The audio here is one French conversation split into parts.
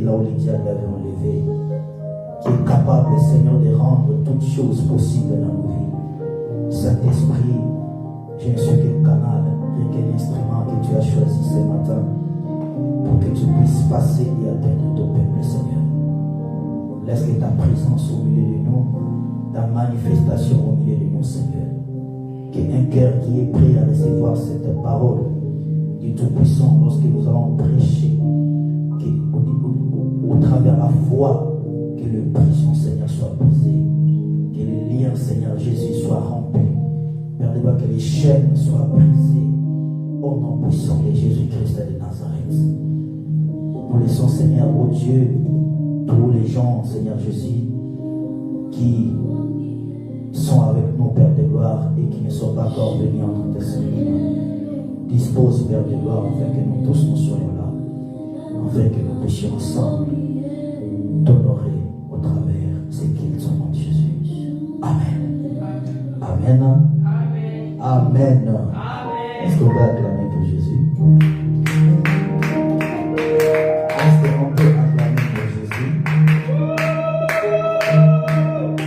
Là où les diables avaient enlevé, qui est capable, Seigneur, de rendre toutes choses possibles dans nos vies. Saint-Esprit, je ne suis qu'un canal, qu'un instrument que tu as choisi ce matin pour que tu puisses passer et atteindre ton peuple, Seigneur. Laisse que ta présence au milieu de nous, ta manifestation au milieu de nous, Seigneur. Qu'un cœur qui est prêt à recevoir cette parole du Tout-Puissant lorsque nous allons prêcher, au travers la foi, que le prison, Seigneur, soit brisé, que les liens, Seigneur Jésus, soient rompus. Père de gloire, que les chaînes soient brisées. Au nom puissant de Jésus-Christ de Nazareth. Nous laissons, Seigneur, oh Dieu, tous les gens, Seigneur Jésus, qui sont avec nous, Père de gloire, et qui ne sont pas encore venus entre tes Seigneur. Dispose, Père de gloire, afin que nous tous nous soyons là, afin que nous puissions ensemble t'honorer au travers ce qu'ils sont en Jésus. Amen. Amen. Amen. Amen. Est-ce qu'on peut acclamer pour Jésus? Est-ce qu'on peut acclamer pour Jésus?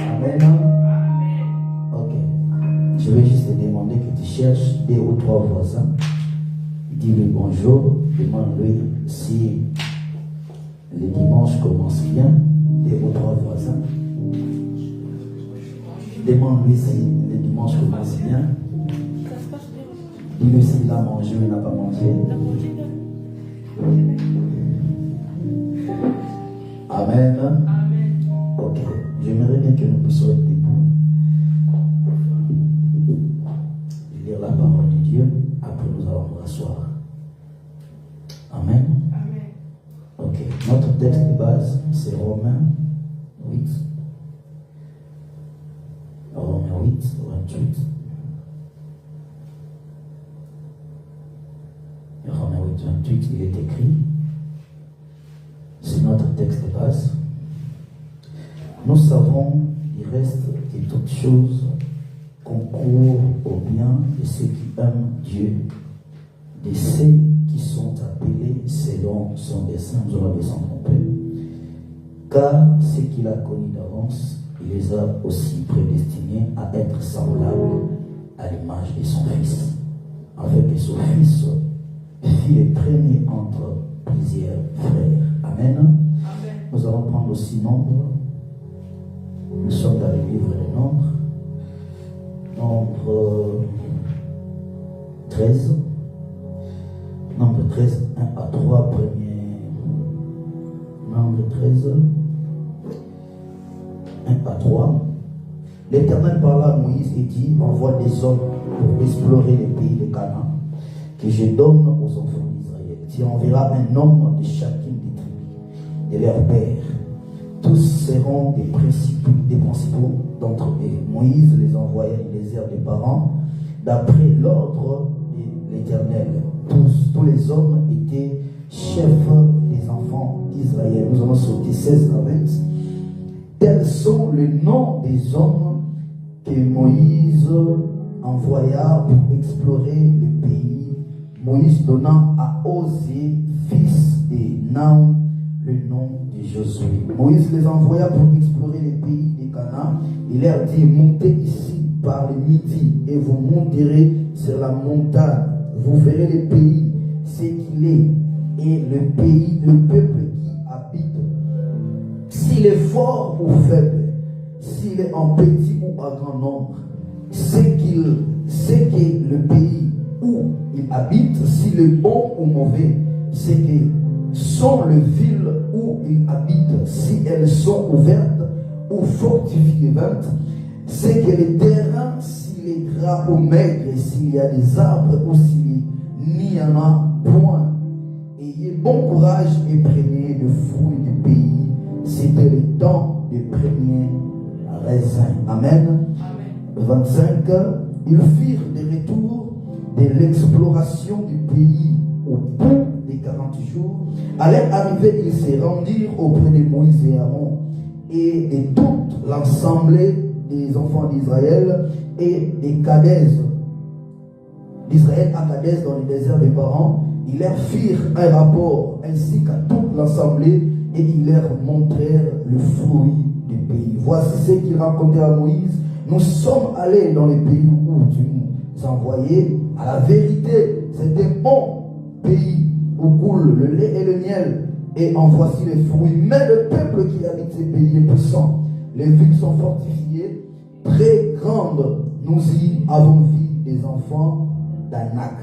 Amen. Ok. Je vais juste te demander que tu cherches 2 ou 3 voisins. Dis-lui bonjour. Demande-lui si le dimanche commence bien, 2 ou 3 voisins. Demande-lui si le dimanche commence bien. Dis-lui s'il a mangé ou il n'a pas mangé. Amen. Ok. J'aimerais bien que nous puissions être debout. Lire la parole de Dieu. Après, nous allons nous rasseoir. Amen. Ok, notre texte de base, c'est Romains 8. Romains 8, 28. Romains 8, 28, il est écrit. C'est notre texte de base. Nous savons, il reste que toutes choses concourent au bien de ceux qui aiment Dieu, de ceux qui sont appelés selon son dessein. Nous allons les tromper. Car ceux qu'il a connus d'avance, il les a aussi prédestinés à être semblables à l'image de son Fils, afin que son Fils fût le premier entre plusieurs frères. Amen. Amen. Nous allons prendre aussi nombre. Nous sommes dans le livre des nombres. Nombre 13. Nombre 13, 1 à 3, premier. Nombre 13, 1 à 3. L'Éternel parla à Moïse et dit: envoie des hommes pour explorer les pays de Canaan, que je donne aux enfants d'Israël. Tu enverras un homme de chacune des tribus de leur père. Tous seront des principaux d'entre eux. Moïse les envoya au désert des parents, d'après l'ordre de l'Éternel. Tous les hommes étaient chefs des enfants d'Israël. Nous allons sauter 16 à 20. Tels sont les noms des hommes que Moïse envoya pour explorer le pays. Moïse donna à Osée, fils de Naum, le nom de Josué. Moïse les envoya pour explorer le pays de Canaan. Il leur dit, montez ici par le midi et vous monterez sur la montagne. Vous verrez le pays, ce qu'il est, et le pays, le peuple qui habite. S'il est fort ou faible, s'il est en petit ou en grand nombre, c'est que le pays où il habite, s'il est bon ou mauvais, c'est que sont les villes où il habite, si elles sont ouvertes ou fortifiées, c'est que les terrains, s'il est gras ou maigre, s'il y a des arbres ou s'il n'y en a point. Ayez bon courage et prenez le fruit du pays. C'était le temps des premiers raisins. Amen. 25. Ils firent des retours de l'exploration du pays au bout des 40 jours. À leur arrivée, ils se rendirent auprès de Moïse et Aaron et de toute l'assemblée des enfants d'Israël et des Kadès. D'Israël à Kadès dans le désert des parents. Ils leur firent un rapport ainsi qu'à toute l'assemblée et ils leur montrèrent le fruit du pays. Voici ce qu'ils racontèrent à Moïse. Nous sommes allés dans les pays où tu nous envoyais. À la vérité, c'est un bon pays où coule le lait et le miel. Et en voici les fruits. Mais le peuple qui habite ces pays est puissant. Les villes sont fortifiées, très grandes. Nous y avons vu des enfants d'Anak.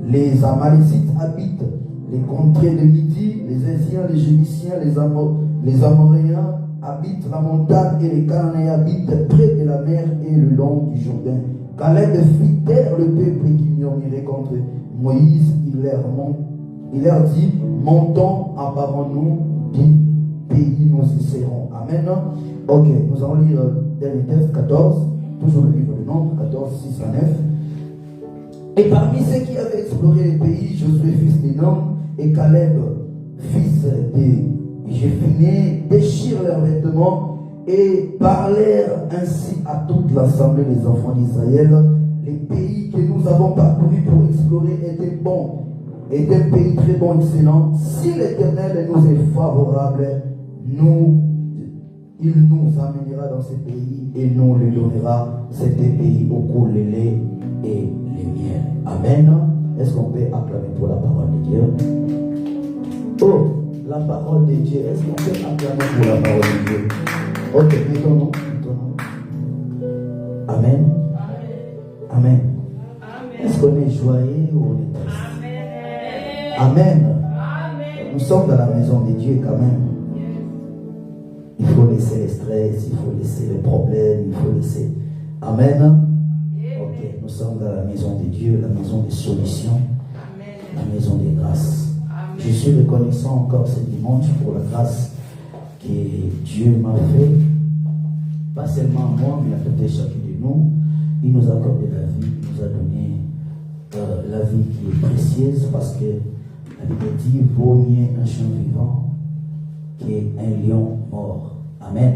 Les Amalécites habitent les contrées de Midi, les Éziens, les Jébusiens, les Amoréens habitent la montagne et les Cananéens habitent près de la mer et le long du Jourdain. Caleb fit taire le peuple qui murmurait contre Moïse. Il leur dit, montons, emparons-nous du pays, nous y serons. Amen. Ok, nous allons lire dernier texte 14, toujours le livre de Nombres, 14, 6 à 9. Et parmi ceux qui avaient exploré le pays, Josué fils de Nun et Caleb fils de Jéphuné déchirent leurs vêtements et parlèrent ainsi à toute l'assemblée des enfants d'Israël. Les pays que nous avons parcourus pour explorer étaient bons, est un pays très bon, excellent. Si l'Éternel nous est favorable, il nous amènera dans ce pays et nous lui donnera cet pays au cours le lait et le miel. Amen. Est-ce qu'on peut acclamer pour la parole de Dieu? Oh, la parole de Dieu. Est-ce qu'on peut acclamer pour la parole de Dieu? Ok, mettons-nous. Amen. Amen. Est-ce qu'on est joyeux ou on est triste? Amen. Nous sommes dans la maison de Dieu quand même. Il faut laisser les stress, il faut laisser les problèmes, il faut laisser... Amen. Ok, nous sommes dans la maison de Dieu, la maison des solutions, la maison des grâces. Je suis reconnaissant encore ce dimanche pour la grâce que Dieu m'a fait. Pas seulement à moi, mais à peut-être chacun de nous. Il nous a accordé la vie, il nous a donné la vie qui est précieuse parce que la Bible dit vaut mieux un chien vivant qu'un lion mort. Amen.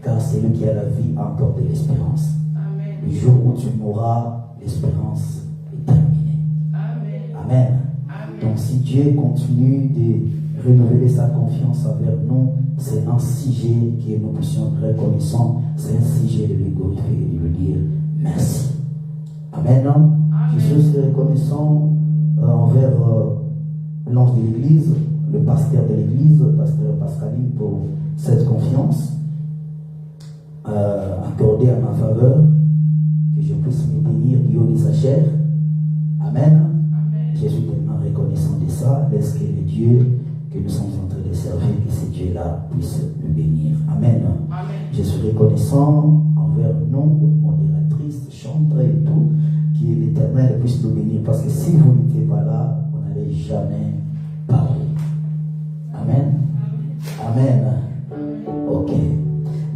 Car c'est lui qui a la vie a encore de l'espérance. Le jour où tu mourras, l'espérance est terminée. Amen. Donc si Dieu continue de renouveler sa confiance envers nous, c'est un sujet que nous puissions être reconnaissants, c'est un sujet de lui glorifier et de lui dire merci. Amen. Je suis aussi reconnaissant envers l'ange de l'église, le pasteur de l'église, pasteur Pascaline, pour cette confiance accordée à ma faveur, que je puisse me bénir du haut de sa chair. Amen. Je suis tellement reconnaissant de ça. Laisse que le Dieu que nous sommes en train de servir, que ce Dieu-là puisse le bénir. Amen. Je suis reconnaissant envers nous, modératrices, chantres et tout, que l'Éternel puisse nous bénir. Parce que si vous n'étiez pas là, vous n'allez jamais parler. Amen. Amen. Ok.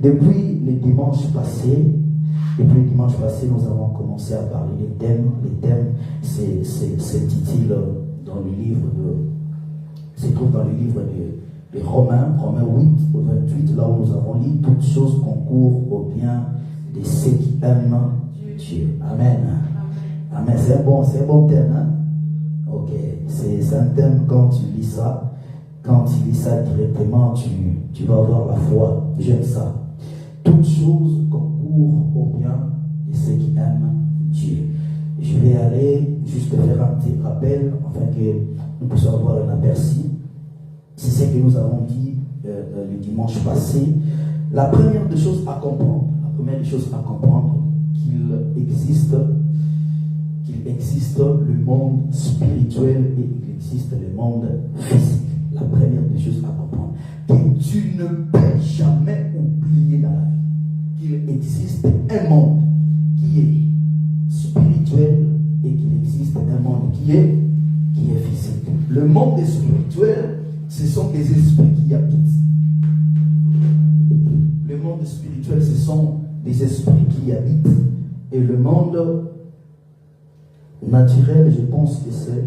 Depuis le dimanche passé, nous avons commencé à parler des thèmes. Les thèmes, c'est s'intitule dans le livre se trouve dans le livre de Romains 8 au 28, là où nous avons lu « Toutes choses concourent au bien de ceux qui aiment Dieu ». Amen. Amen. C'est un bon thème. Hein? Ok. C'est un thème, quand tu lis ça directement, tu vas avoir la foi. J'aime ça. Toutes choses concourent au bien de ceux qui aiment Dieu. Je vais aller juste faire un petit rappel afin que nous puissions avoir un aperçu. C'est ce que nous avons dit le dimanche passé. La première des choses à comprendre, qu'il existe le monde spirituel et il existe le monde physique. La première des choses à comprendre, que tu ne peux jamais oublier dans la vie qu'il existe un monde qui est spirituel et qu'il existe un monde qui est physique. Le monde spirituel, ce sont des esprits qui habitent. Le monde spirituel, ce sont des esprits qui habitent. Et le monde naturel, je pense que c'est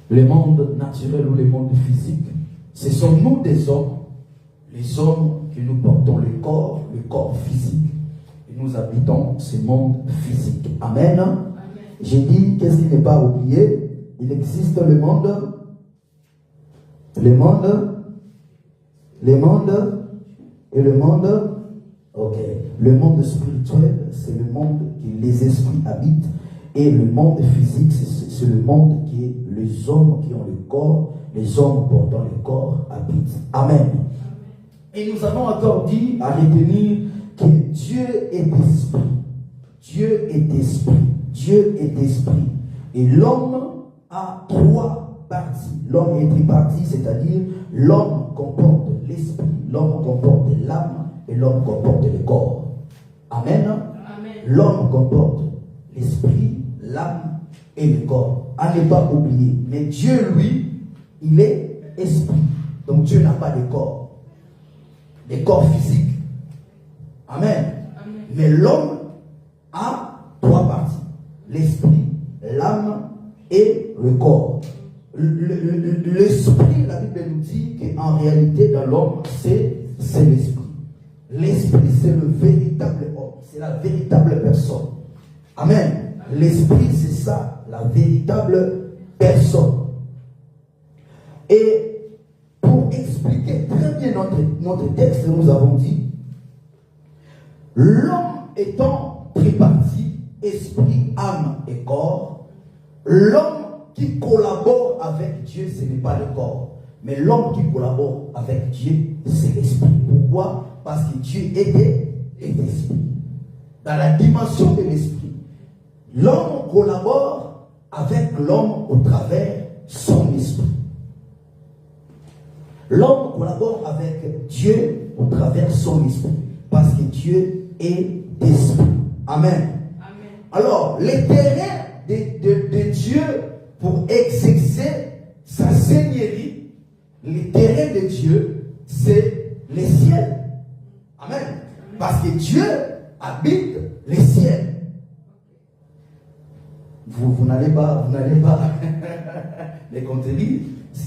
le monde naturel ou le monde physique. Ce sont nous des hommes, les hommes que nous portons le corps physique. Et nous habitons ce monde physique. Amen. Amen. J'ai dit, qu'est-ce qui n'est pas oublié? Il existe le monde. Ok. Le monde spirituel, c'est le monde que les esprits habitent. Et le monde physique, c'est le monde qui les hommes qui ont le corps, les hommes portant le corps habitent. Amen. Et nous avons encore dit à retenir que Dieu est esprit. Dieu est esprit. Dieu est esprit. Et l'homme a trois parties. L'homme est tripartite, c'est-à-dire l'homme comporte l'esprit, l'homme comporte l'âme et l'homme comporte le corps. Amen. Amen. L'homme comporte l'esprit, l'âme et le corps. À ne pas oublier. Mais Dieu, lui, il est esprit. Donc Dieu n'a pas de corps. Des corps physiques. Amen. Amen. Mais l'homme a trois parties. L'esprit, l'âme et le corps. L'esprit, la Bible nous dit qu'en réalité, dans l'homme, c'est l'esprit. L'esprit, c'est le véritable homme. C'est la véritable personne. Amen. L'esprit, c'est ça, la véritable personne. Et pour expliquer très bien notre texte, nous avons dit, l'homme étant tripartite, esprit, âme et corps, l'homme qui collabore avec Dieu, ce n'est pas le corps. Mais l'homme qui collabore avec Dieu, c'est l'esprit. Pourquoi? Parce que Dieu est esprit. Dans la dimension de l'esprit, l'homme collabore avec l'homme au travers son esprit. L'homme collabore avec Dieu au travers son esprit. Parce que Dieu est esprit. Amen. Amen. Alors, les terrains de Dieu pour exercer sa seigneurie, les terrains de Dieu, c'est les ciels. Amen. Parce que Dieu habite les ciels. Vous n'allez pas les contredire.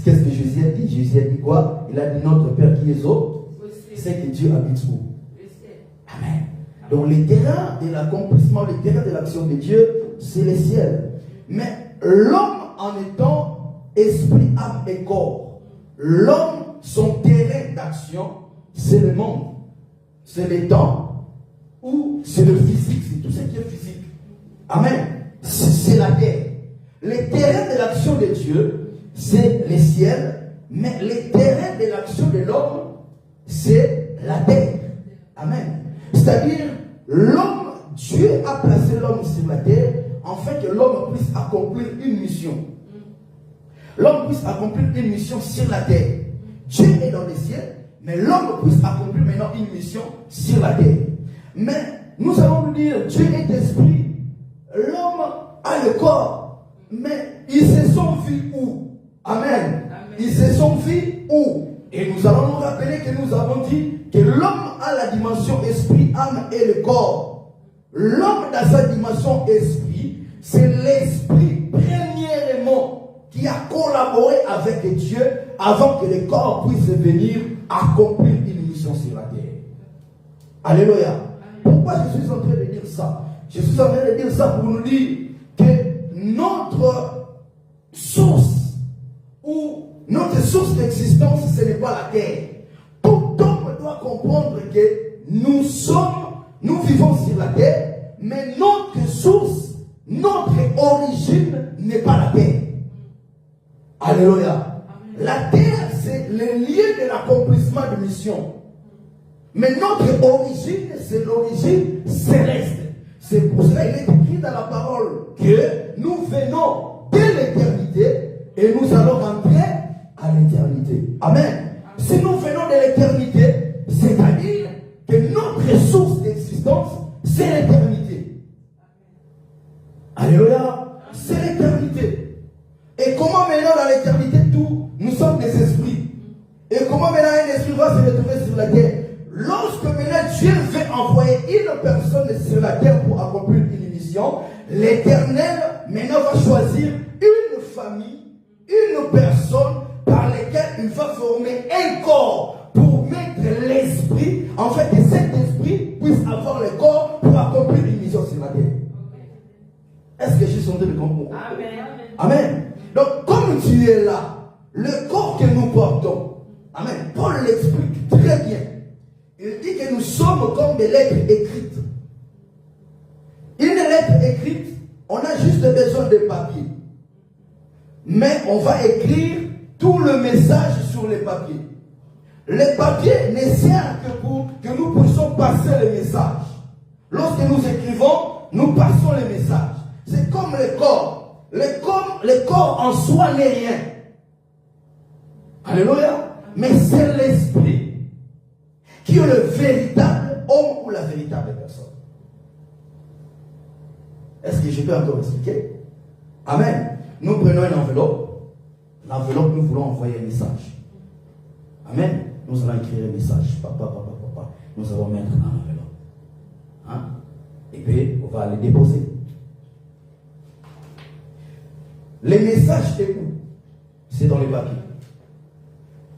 Qu'est-ce que Jésus a dit? Jésus a dit quoi? Il a dit notre Père qui est au c'est que Dieu habite où? Amen. Donc les terrains de l'accomplissement, les terrains de l'action de Dieu, c'est les ciels. Mais l'homme en étant esprit, âme et corps, l'homme, son terrain d'action, c'est le monde. C'est le temps ou c'est le physique, c'est tout ce qui est physique. Amen. C'est la terre. Les terrains de l'action de Dieu, c'est les ciels, mais les terrains de l'action de l'homme, c'est la terre. Amen. C'est-à-dire, l'homme, Dieu a placé l'homme sur la terre, afin que l'homme puisse accomplir une mission. L'homme puisse accomplir une mission sur la terre. Dieu est dans les ciels, mais l'homme puisse accomplir maintenant une mission sur la terre. Mais nous allons nous dire, Dieu est esprit. L'homme a le corps, mais ils se sont vus où? Amen. Amen. Ils se sont vus où? Et nous allons nous rappeler que nous avons dit que l'homme a la dimension esprit, âme et le corps. L'homme dans sa dimension esprit, c'est l'esprit, premièrement, qui a collaboré avec Dieu avant que le corps puisse venir accomplir une mission sur la terre. Alléluia. Pourquoi je suis en train de dire ça? Je suis en train de dire ça pour nous dire que notre source ou notre source d'existence, ce n'est pas la terre. Tout homme doit comprendre que nous vivons sur la terre, mais notre source, notre origine n'est pas la terre. Alléluia. La terre, c'est le lieu de l'accomplissement de mission. Mais notre origine, c'est l'origine céleste. C'est pour cela qu'il est écrit dans la parole que nous venons de l'éternité et nous allons rentrer à l'éternité. Amen. Si nous venons de l'éternité, c'est-à-dire que notre source d'existence, c'est l'éternité. Alléluia. C'est l'éternité. Et comment maintenant dans l'éternité, tout, nous sommes des esprits. Et comment maintenant un esprit va se retrouver sur la terre? Lorsque maintenant Dieu veut envoyer une personne sur la terre pour accomplir une mission, l'Éternel maintenant va choisir une famille, une personne par laquelle il va former un corps pour mettre l'esprit, en fait que cet esprit puisse avoir le corps pour accomplir une mission sur la terre. Est-ce que je suis en train de comprendre? Amen. Amen. Donc comme tu es là, le corps que nous portons, amen, Paul l'explique très bien. Il dit que nous sommes comme des lettres écrites. Une lettre écrite, on a juste besoin de papier. Mais on va écrire tout le message sur le papier. Le papier ne sert que pour que nous puissions passer le message. Lorsque nous écrivons, nous passons le message. C'est comme le corps. Le corps en soi n'est rien. Alléluia. Mais c'est l'esprit qui est le véritable homme ou la véritable personne. Est-ce que je peux encore expliquer? Amen. Nous prenons une enveloppe. L'enveloppe, nous voulons envoyer un message. Amen. Nous allons écrire un message. Papa. Nous allons mettre dans l'enveloppe. Hein? Et puis, on va le déposer. Le message est où? C'est dans les papiers.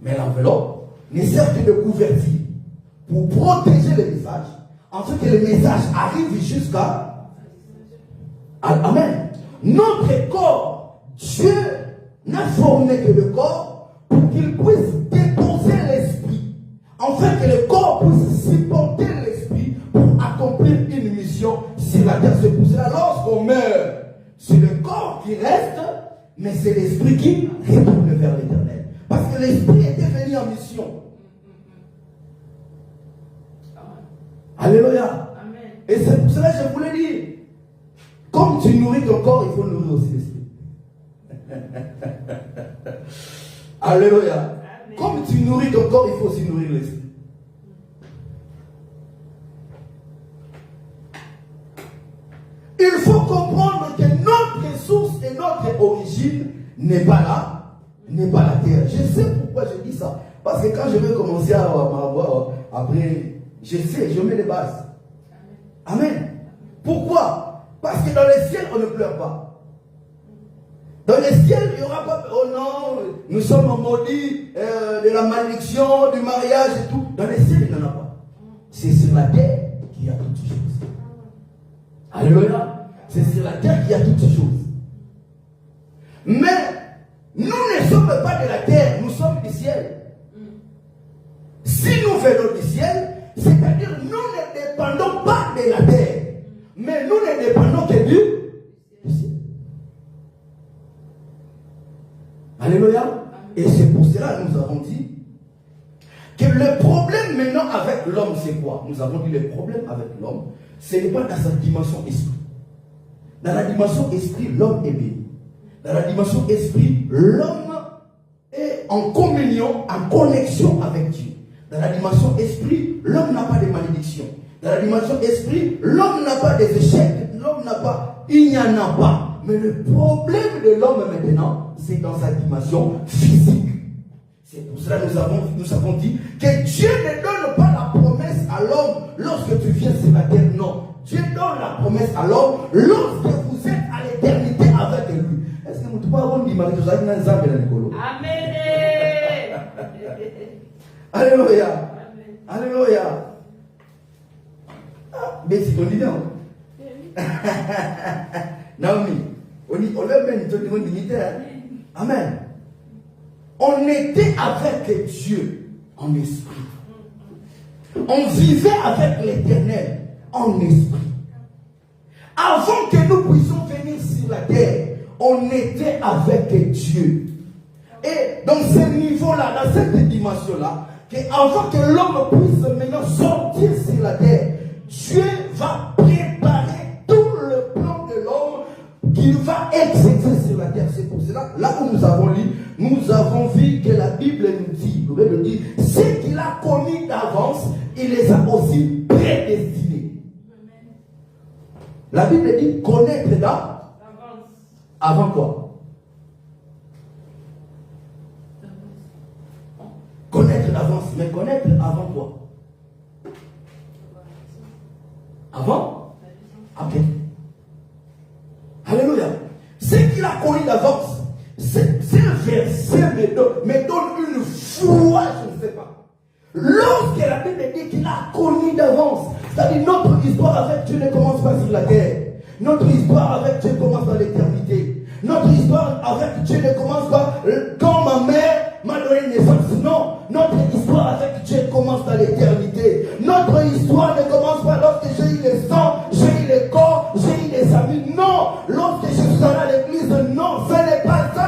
Mais l'enveloppe ne sert que de couverture pour protéger le message, en ce que le message arrive jusqu'à... Amen. Notre corps, Dieu n'a formé que le corps pour qu'il puisse déposer l'esprit, en fait que le corps puisse supporter l'esprit pour accomplir une mission sur la terre. C'est pour cela, lorsqu'on meurt, c'est le corps qui reste, mais c'est l'esprit qui retourne vers l'éternel. Parce que l'esprit était venu en mission. Alléluia. Amen. Et c'est pour cela que je voulais dire, comme tu nourris ton corps, il faut nourrir aussi l'esprit. Alléluia. Amen. Comme tu nourris ton corps, il faut aussi nourrir l'esprit. Il faut comprendre que notre source et notre origine n'est pas là, n'est pas la terre. Je sais pourquoi je dis ça. Parce que quand je vais commencer à m'avoir, après, je sais, je mets les bases. Amen. Pourquoi? Parce que dans le ciel, on ne pleure pas. Dans le ciel, il n'y aura pas, oh non, nous sommes maudits de la malédiction, du mariage et tout. Dans le ciel, il n'y en a pas. C'est sur la terre qu'il y a toutes ces choses. Alléluia. C'est sur la terre qu'il y a toutes ces choses. Mais nous ne sommes pas de la terre, nous sommes du ciel. Si nous venons du ciel, c'est-à-dire nous ne dépendons pas de la terre, mais nous ne dépendons que du ciel. Alléluia. Et c'est pour cela que nous avons dit que le problème maintenant avec l'homme, c'est quoi? Nous avons dit le problème avec l'homme, ce n'est pas dans sa dimension esprit. Dans la dimension esprit, l'homme est béni. Dans la dimension esprit, l'homme est en communion, en connexion avec Dieu. Dans la dimension esprit, l'homme n'a pas de malédiction. Dans la dimension esprit, l'homme n'a pas des échecs. L'homme n'a pas, il n'y en a pas. Mais le problème de l'homme maintenant, c'est dans sa dimension physique. C'est pour cela que nous avons dit que Dieu ne donne pas la promesse à l'homme lorsque tu viens sur la terre. Non. Dieu donne la promesse à l'homme lorsque vous êtes à l'éternel. l'éternité avec lui. Est-ce que vous pouvez avoir une image de ça? Amen. Alléluia. Alléluia. Mais c'est ton idée. Naomi, on l'a même tout le monde limité. Amen. On était avec Dieu en esprit. On vivait avec l'Éternel en esprit. Avant que nous puissions venir sur la terre, on était avec Dieu. Et dans ce niveau-là, dans cette dimension-là, avant que l'homme puisse maintenant sortir sur la terre, Dieu va préparer tout le plan de l'homme qu'il va exécuter sur la terre. C'est pour cela, là où nous avons lu, nous avons vu que la Bible nous dit, ce qu'il a commis d'avance, il les a aussi prédestinés. La Bible dit connaître d'avance. Avant quoi? Connaître d'avance, mais connaître avant quoi? Avant? Après. Alléluia. Ce qu'il a connu d'avance, c'est un verset me donne une foi, je ne sais pas. Lorsque la Bible dit qu'il a connu d'avance, c'est-à-dire notre histoire avec Dieu ne commence pas sur la terre. Notre histoire avec Dieu commence dans l'éternité. Notre histoire avec Dieu ne commence pas quand ma mère m'a donné naissance. Non, notre histoire avec Dieu commence dans l'éternité. Notre histoire ne commence pas lorsque j'ai eu le sang, j'ai eu le corps, j'ai eu les amis. Non, lorsque je suis allé à l'église, non, ce n'est pas ça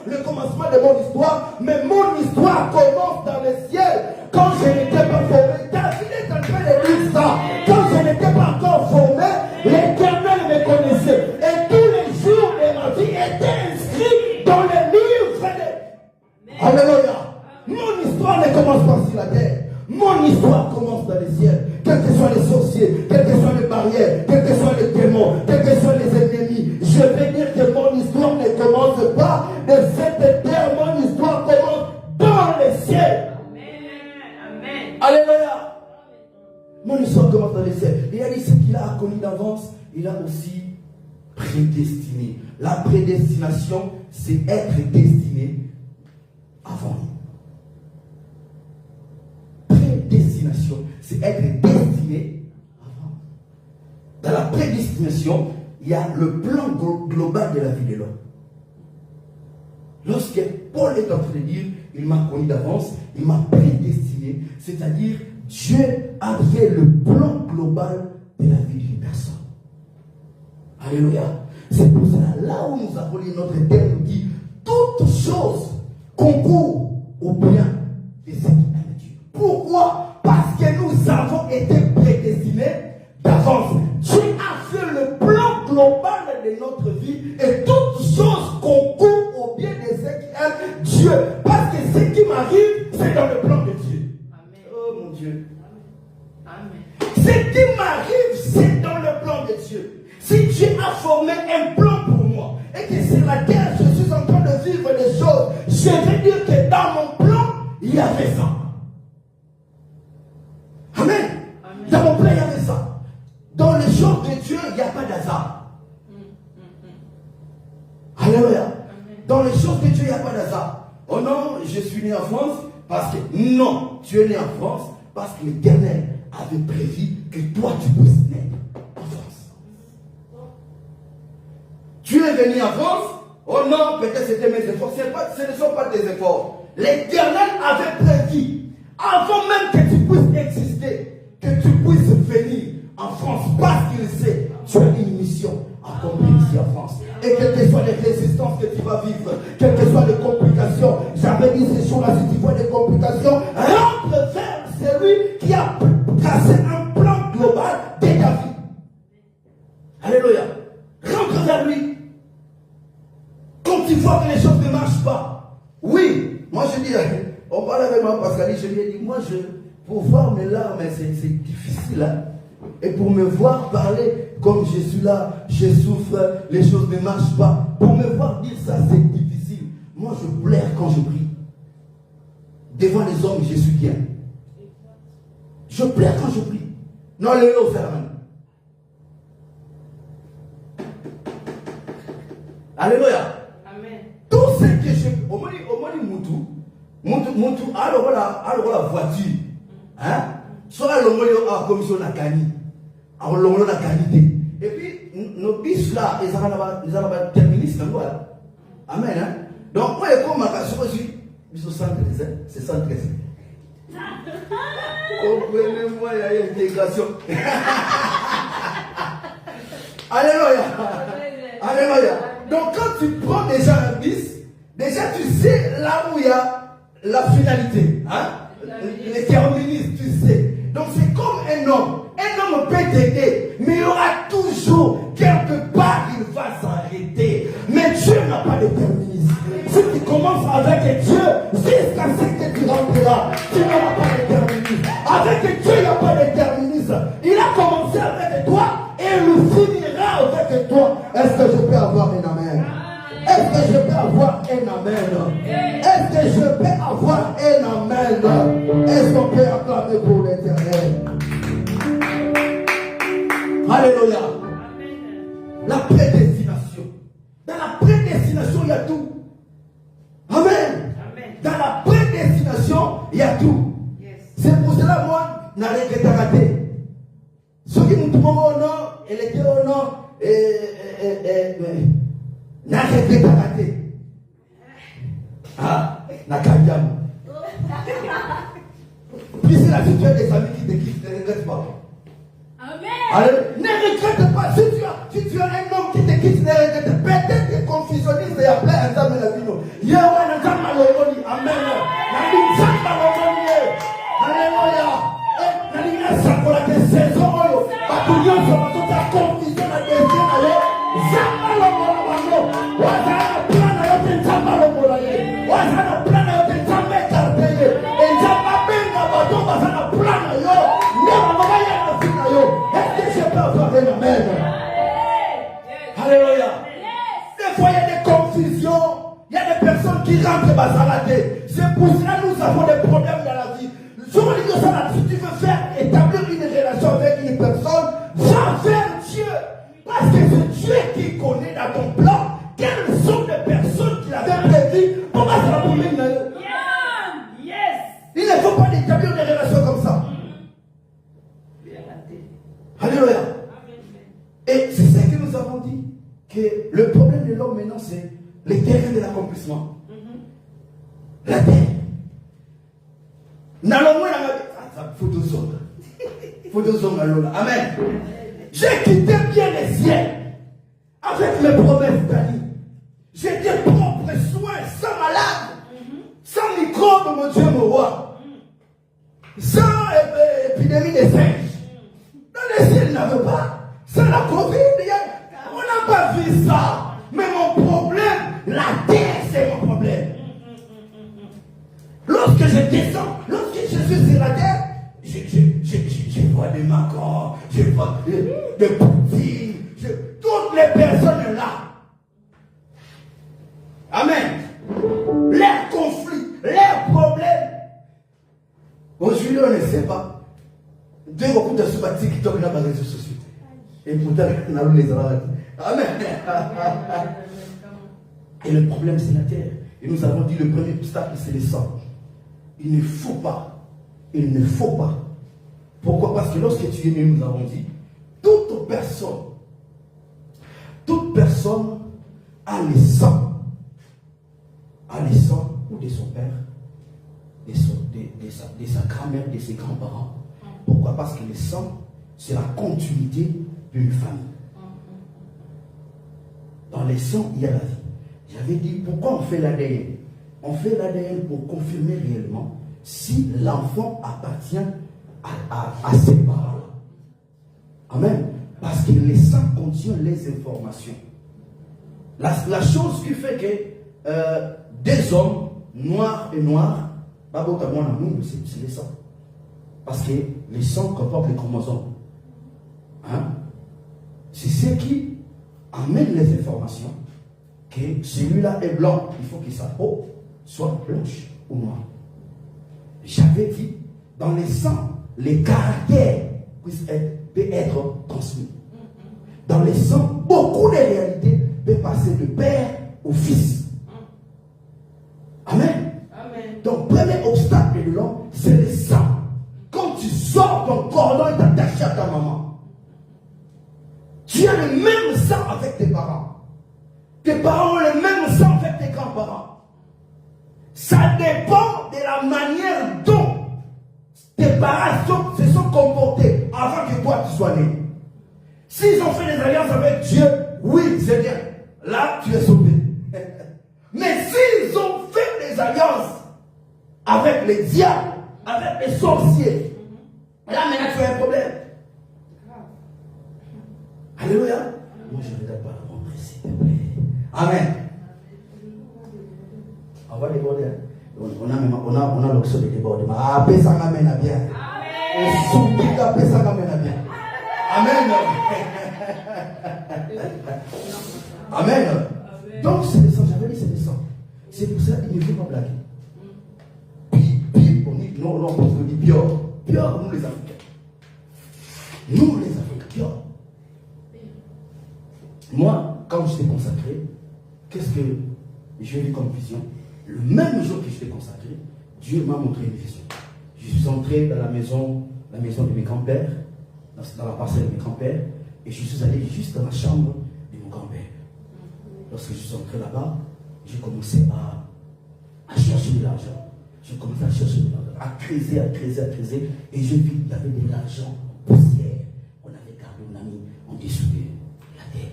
le commencement de mon histoire, mais mon histoire commence dans le ciel. Quand je n'étais pas formé, David est en train de dire ça. Quand je n'étais pas encore formé, l'Éternel me connaissait. Et tous les jours de ma vie étaient inscrits dans le livre de... Alléluia. Mon histoire ne commence pas sur la terre. Mon histoire commence dans les ciels. Quels que soient les sorciers, quelles que soient les barrières, quels que soient les démons, quels que soient les ennemis, je vais dire que mon histoire ne commence pas de cette terre. Mon histoire commence dans les ciels. Amen. Alléluia. Mon histoire commence dans les ciels. Il a dit ce qu'il a connu d'avance, il a aussi prédestiné. La prédestination, c'est être destiné avant. Prédestination, c'est être destiné avant. Dans la prédestination, il y a le plan global de la vie de l'homme. Lorsque Paul est en train de dire, il m'a connu d'avance, il m'a prédestiné, c'est-à-dire Dieu avait le plan global de la vie d'une personne. Alléluia. C'est pour cela, là où nous avons lu notre terme, nous dit, toutes choses concourent au bien de ceux qui aiment Dieu. Pourquoi? Parce que nous avons été prédestinés d'avance. Dieu a fait le plan global de notre vie et toutes choses concourent au bien de ceux qui aiment Dieu. Parce que ce qui m'arrive, c'est dans le plan de Dieu. Amen. Oh mon Dieu. Amen. Ce qui m'arrive, c'est dans le plan de Dieu. Si Dieu a formé un plan pour moi et que sur la terre, je suis en train de vivre des choses, je vais dire que dans mon plan, il y avait ça. Amen. Amen. Dans mon plan, il y avait ça. Dans les choses de Dieu, il n'y a pas d'hasard. Alléluia. Dans les choses de Dieu, il n'y a pas d'hasard. Oh non, je suis né en France parce que... Non, tu es né en France parce que l'Éternel avait prévu que toi, tu puisses naître en France. Tu es venu en France. Oh non, peut-être c'était mes efforts. Ce ne sont pas tes efforts. L'Éternel avait prévu, avant même que tu puisses exister, que tu puisses venir en France parce qu'il sait tu as une mission à accomplir ici en France. Et quelles que soient les résistances que tu vas vivre, quelles que soient les complications, j'avais dit ces jours-là, si tu vois des complications, rentre vers celui qui a tracé un plan global de ta vie. Alléluia. Rentre vers lui. Quand tu vois que les choses ne marchent pas, oui, moi je dis, on parle avec moi Pascal, je lui ai dit, moi pour voir mes larmes, c'est difficile. Hein? Et pour me voir parler comme je suis là, je souffre, les choses ne marchent pas. Pour me voir dire ça, c'est difficile. Moi, je pleure quand je prie. Devant les hommes, je suis bien. Je pleure quand je prie. Non, les lots, Fernand. Alléluia. Amen. Tout ce que je... Au moins, Moutou, alors la voiture. Hein? Soit l'homme a commission la gagné. Alors l'homme a gagné. Et puis, nos bis là, ils ont terminé ce là. Amen. Hein? Donc, moi, comme ma casse aussi, ils sont 113. C'est 113. Comprenez-moi, il y a une intégration. Alléluia. Alléluia. Donc, quand tu prends déjà un bis, déjà tu sais là où il y a la finalité. Hein? Les terminus, tu sais. Donc, c'est comme un homme. Un homme peut t'aider, mais il y aura toujours quelque part il va s'arrêter. Mais Dieu n'a pas de terminus. Si tu commences avec Dieu, jusqu'à ce que tu rentreras, tu n'auras pas de terminus. Avec Dieu, il n'y a pas de terminus. Il a commencé avec toi et il finira avec toi. Est-ce que je peux avoir un amen? Est-ce que je peux avoir un amen? Est-ce que je peux avoir un amen? Est-ce qu'on peut acclamer pour l'Éternel? Alléluia. La prédestination. Dans la prédestination, il y a tout. Amen. Dans la prédestination, il y a tout. C'est pour cela, moi, je n'ai rien raté. Ceux qui m'ont trouvé au nom, elle était au nom, n'a rien raté. Ah, n'a qu'à dire. Puis c'est la situation des amis qui te quittent, ne regrette pas. Amen. Ne regrette pas. Si tu as un homme qui te quitte, ne regrette pas. Peut-être que confusionniste et appelé un homme de la vie. Il y a un homme à l'oroni. Amen. Alléluia. Et ça pour la saison. Tout la confusion à destin. Alléluia. Des fois, il y a des confusions. Il y a des personnes qui rentrent bazalader. C'est pour cela que nous avons des problèmes dans la vie. Si tu veux faire établir une relation avec une personne, va vers Dieu. Parce que c'est Dieu qui connaît dans ton plan quelles sont les personnes qu'il avait prévues pour mettre la problème. Il ne faut pas établir des relations comme ça. Alléluia. Et c'est ce que nous avons dit. Que le problème de l'homme maintenant, c'est le terrain de l'accomplissement. La terre. Amen. J'ai quitté bien les ciels avec mes promesses d'amis. J'ai des propres soins, sans malade, sans microbe, mon Dieu, mon roi, sans épidémie des singes. Dans les ciels, il n'avait pas. Sans la Covid, on n'a pas vu ça. Mais mon problème, la terre, c'est mon problème. Lorsque je descends, lorsque je suis sur la terre, je vois des Macron, je vois des Poutine, toutes les personnes là. Amen. Leurs conflits, leurs problèmes. Aujourd'hui, on ne sait pas. Dieu va écouter sur le TikTok dans les réseaux sociaux. Et pourtant, on a les Amen. Et le problème, c'est la terre. Et nous avons dit le premier obstacle, c'est le sang. Il ne faut pas. Il ne faut pas. Pourquoi? Parce que lorsque tu es né, nous avons dit, toute personne a le sang. A le sang ou de son père, de sa grand-mère, de ses grands-parents. Pourquoi? Parce que le sang, c'est la continuité d'une famille. Dans les sangs, il y a la vie. J'avais dit, pourquoi on fait l'ADN? On fait l'ADN pour confirmer réellement si l'enfant appartient à ses parents. Amen. Parce que les sangs contiennent les informations. La chose qui fait que des hommes noirs et noirs, c'est les sangs. Parce que les sangs comportent les chromosomes. Hein? C'est ce qui amène les informations que celui-là est blanc, il faut que sa peau soit blanche ou noire. J'avais dit, dans les sangs, les caractères peuvent être transmis. Dans les sangs, beaucoup de réalités peuvent passer de père au fils. Amen. Amen. Donc, premier obstacle de l'homme, c'est le sang. Quand tu sors, ton cordon est attaché à ta maman. Tu as le même sang avec tes parents. Tes parents ont le même sang avec tes grands-parents. Ça dépend de la manière dont tes parents se sont comportés avant que toi tu sois né. S'ils ont fait des alliances avec Dieu, oui, c'est bien. Là, tu es sauvé. Mais s'ils ont fait des alliances avec les diables, avec les sorciers, là maintenant tu as un problème. Alléluia. Moi je ne regarde pas la montre, s'il te plaît. Amen. On va déborder. On a l'option de débordement. Ah, paix ça m'amène à bien. On s'oublie la paix ça m'amène à bien. Amen. Amen. Donc c'est le sang, j'avais dit c'est le sang. C'est pour ça qu'il ne faut pas blaguer. Pire, on dit non, on dit pire. Pire, nous les Africains. Nous les Africains, pire. Moi, quand je t'ai consacré, qu'est-ce que j'ai vu comme vision? Le même jour que je t'ai consacré, Dieu m'a montré une vision. Je suis entré dans la maison de mes grands-pères, dans la parcelle de mes grands-pères, et je suis allé juste dans la chambre de mon grand-père. Lorsque je suis entré là-bas, j'ai commencé à chercher de l'argent. J'ai commencé à chercher de l'argent, à creuser, et je vis qu'il y avait de l'argent en poussière qu'on avait gardé, on a mis en dessous de la terre.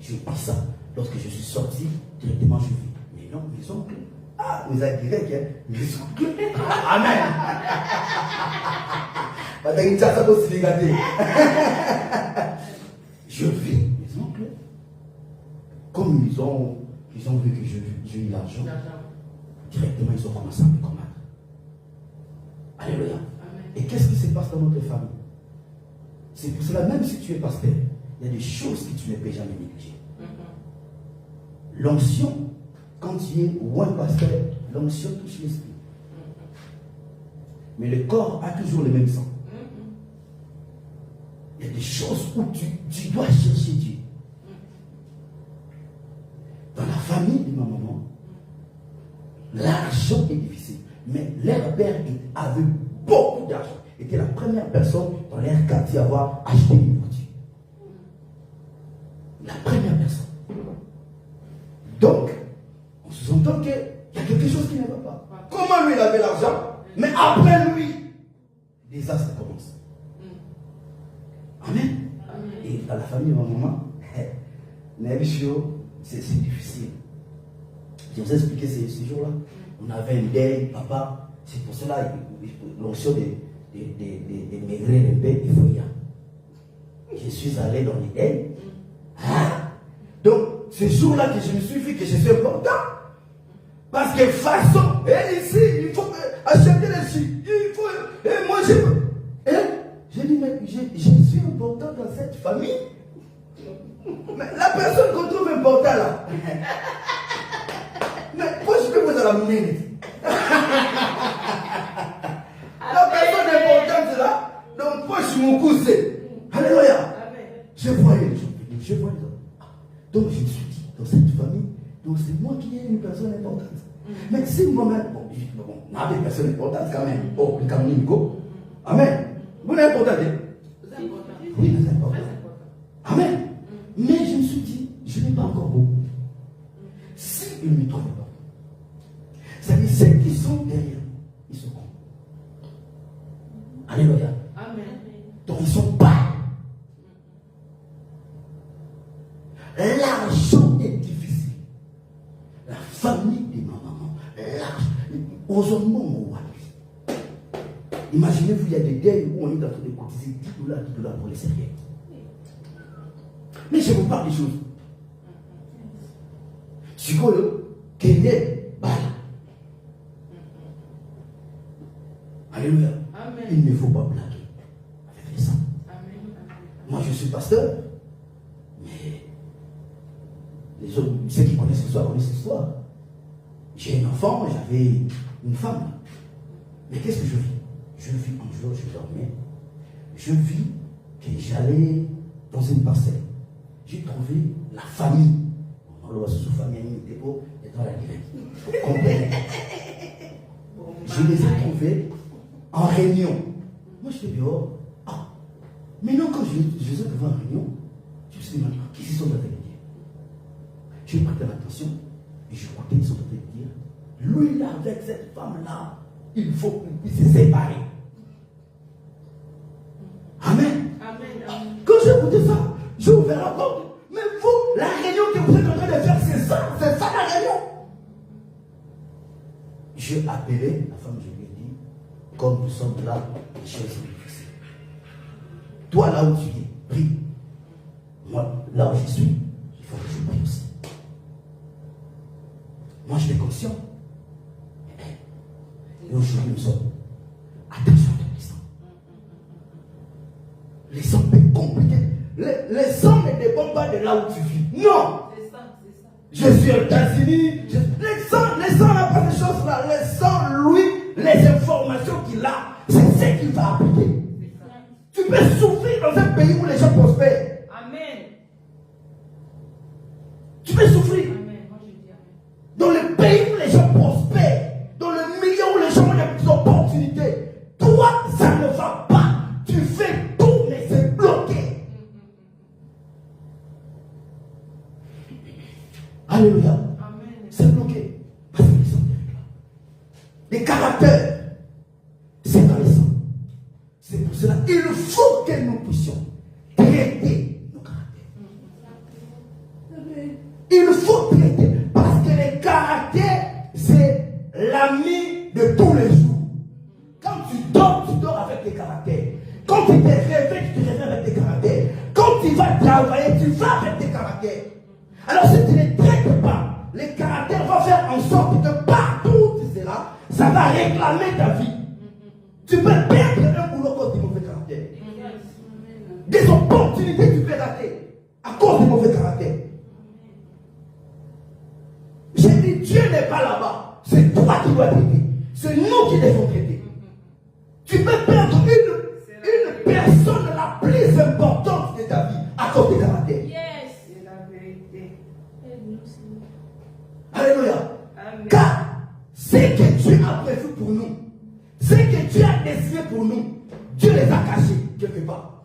J'ai pris ça. Lorsque je suis sorti, directement je vis. Mais non, mes oncles. Ah, vous avez direct, hein? Mes oncles. Amen. Je vis mes oncles. Comme ils ont vu que j'ai eu l'argent, directement ils ont commencé à me combattre. Alléluia. Et qu'est-ce qui se passe dans notre famille? C'est pour cela, même si tu es pasteur, il y a des choses que tu ne peux jamais négliger. L'onction, quand tu es ou un pasteur, l'onction touche l'esprit. Mais le corps a toujours le même sang. Il y a des choses où tu dois chercher Dieu. Dans la famille de ma maman, l'argent est difficile. Mais leur père avait beaucoup d'argent. Il était la première personne dans leur quartier à avoir acheté une voiture. La première personne. Donc, on sous-entend qu'il y a quelque chose qui ne va pas. Comment lui il avait l'argent? Mais après lui, le désastre commence. Amen. Et dans la famille de ma maman, c'est difficile. Je vous ai expliqué ces jours-là. On avait un deuil, papa. C'est pour cela l'onction de maigrir un peu, il faut y aller. Je suis allé dans les deuils. Donc, ce jour-là que je me suis dit que je suis important. Parce que façon, ici, il faut acheter les jus. Il faut manger. J'ai dit, mais je suis important dans cette famille. Mais la personne qu'on trouve importante là. Mais pourquoi je peux vous ramener? La personne importante là, donc moi je suis mon cousin. Alléluia. Je voyais les gens. Donc je me suis dit, dans cette famille, donc c'est moi qui ai une personne importante. Mais si moi-même, on a des personnes importantes quand même. Oh, le Cameroun, amen. Vous n'êtes important, oui, c'est important. Amen. Mais je me suis dit, je n'ai pas encore beaucoup. Si ils ne me trouvent pas, c'est-à-dire ceux qui sont derrière, ils sont cons. Alléluia. Amen. Donc ils sont pas. L'argent est difficile. La famille de ma maman, l'argent, mon wabi. Imaginez-vous, il y a des deuils où on est en train de cotiser 10 $, pour les serviettes. Mais je vous parle des choses. Alléluia. Amen. Il ne faut pas blaguer avec les sangs. Moi, je suis pasteur, mais les autres, ceux qui connaissent l'histoire, connaissent l'histoire. J'ai un enfant, j'avais une femme. Mais qu'est-ce que je vis? Je vis un jour, je dormais. Je vis que j'allais dans une parcelle. J'ai trouvé la famille. le sous famille et dans la direct. Comprenez? Je les ai trouvés en réunion. Moi, je suis dehors. Ah, maintenant, quand je les ai trouvés en réunion, je me suis dit, maintenant, qu'est-ce qu'ils sont en train de dire? J'ai prêté attention et je crois qu'ils sont en train de dire, lui, là, avec cette femme-là, il faut qu'on puisse se séparer. Amen. Amen. Quand j'ai écouté ça, j'ai ouvert la porte. Mais vous, la réunion que vous êtes en train de faire, c'est ça la réunion. J'ai appelé la femme, je lui ai dit, comme nous sommes là, les choses sont difficiles. Toi, là où tu es, prie. Moi, là où je suis, il faut que je prie aussi. Moi, je suis conscient. Et aujourd'hui, nous sommes. Attention à ton sang. Les hommes sont compliqués. Les hommes ne dépendent pas de là où tu vis. Non! C'est ça. Je suis aux États-Unis. Les hommes n'ont pas ces choses-là. Les hommes, lui, les informations qu'il a, c'est ce qu'il va appliquer. Tu peux souffrir dans un pays où les gens prospèrent. Amen. Tu peux souffrir. Amen. Moi, je dis amen. Dans le pays où les gens prospèrent, dans le milieu où les gens ont des opportunités, toi, ça ne va pas. Tu fais tout, mais c'est bloqué. Alléluia. Amen. C'est bloqué. Parce qu'ils sont là. Les caractères, c'est dans les sangs. C'est pour cela qu'il faut que nous puissions traiter nos caractères. Il faut traiter. Parce que les caractères, c'est l'ami de tous les jours. Quand tu dors avec tes caractères. Quand tu te réveilles, tu te réveilles avec tes caractères. Quand tu vas travailler, tu vas avec tes caractères. Alors si tu ne les traites pas, les caractères vont faire en sorte que partout où tu seras, ça va réclamer ta vie. Tu peux perdre un boulot à cause du mauvais caractère. Des opportunités tu peux rater à cause du mauvais caractère. J'ai dit, Dieu n'est pas là-bas. C'est toi qui dois traiter. C'est nous qui devons traiter. Tu peux perdre une personne la plus importante de ta vie à cause des caractères. Yes, c'est la vérité. Alléluia. Car ce que Dieu a prévu pour nous, ce que Dieu a décidé pour nous, Dieu les a cachés quelque part.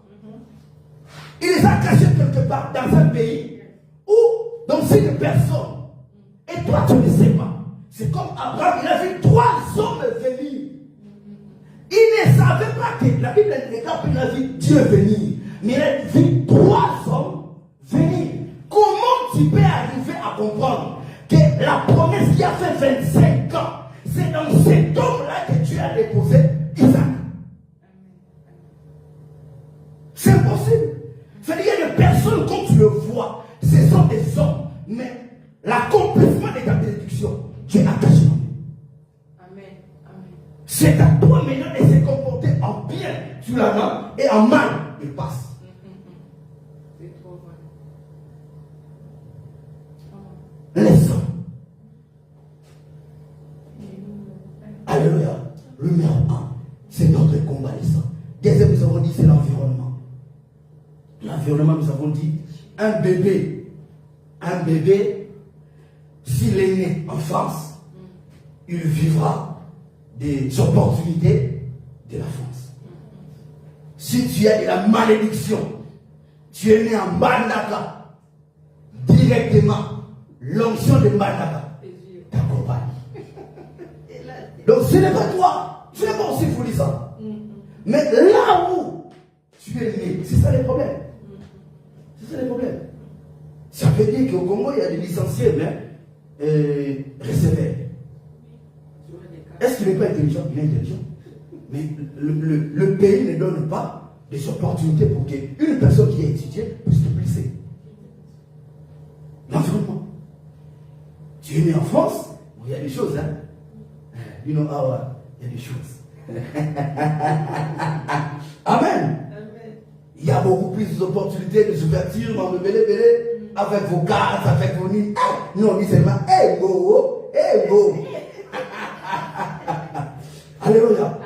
Il les a cachés quelque part dans un pays ou dans une personne. Et toi, tu ne sais pas. C'est comme Abraham, il a vu 3 hommes venir. Il ne savait pas que la Bible n'est pas qu'il a vu Dieu venir. Mais il a vu 3 hommes venir. Comment tu peux arriver à comprendre que la promesse qui a fait 25 ans, c'est dans cet homme-là que Dieu a déposé Isaac? C'est impossible. C'est-à-dire qu'il y a des personnes, quand tu le vois, ce sont des hommes. Mais l'accomplissement de ta bénédiction, Dieu a caché. Amen. Amen. C'est à toi maintenant de se comporter en bien sur la main et en mal, il passe. C'est trop vrai. Les hommes. Alléluia. Le numéro 1, c'est notre combat, les hommes. Deuxième, nous avons dit, c'est l'environnement. L'environnement, nous avons dit, un bébé, s'il est né en France, il vivra des opportunités de la France. Si tu as de la malédiction, tu es né en Mbandaka, directement, l'onction de Mbandaka t'accompagne. Donc ce n'est pas toi, tu n'es pas aussi fou ça. Mais là où tu es né, c'est ça le problème. C'est ça le problème. Ça veut dire qu'au Congo, il y a des licenciés, mais receveurs. Est-ce qu'il n'est pas intelligent? Il est intelligent. Mais le pays ne donne pas des opportunités pour qu'une personne qui a étudié puisse te blesser. L'environnement. Tu es né en France, où il y a des choses, hein? You know how il y a des choses. Amen. Il y a beaucoup plus d'opportunités, des ouvertures dans le belé, avec vos gaz, avec vos nids. Nous, on dit seulement, hey, go, hey, go. Alléluia.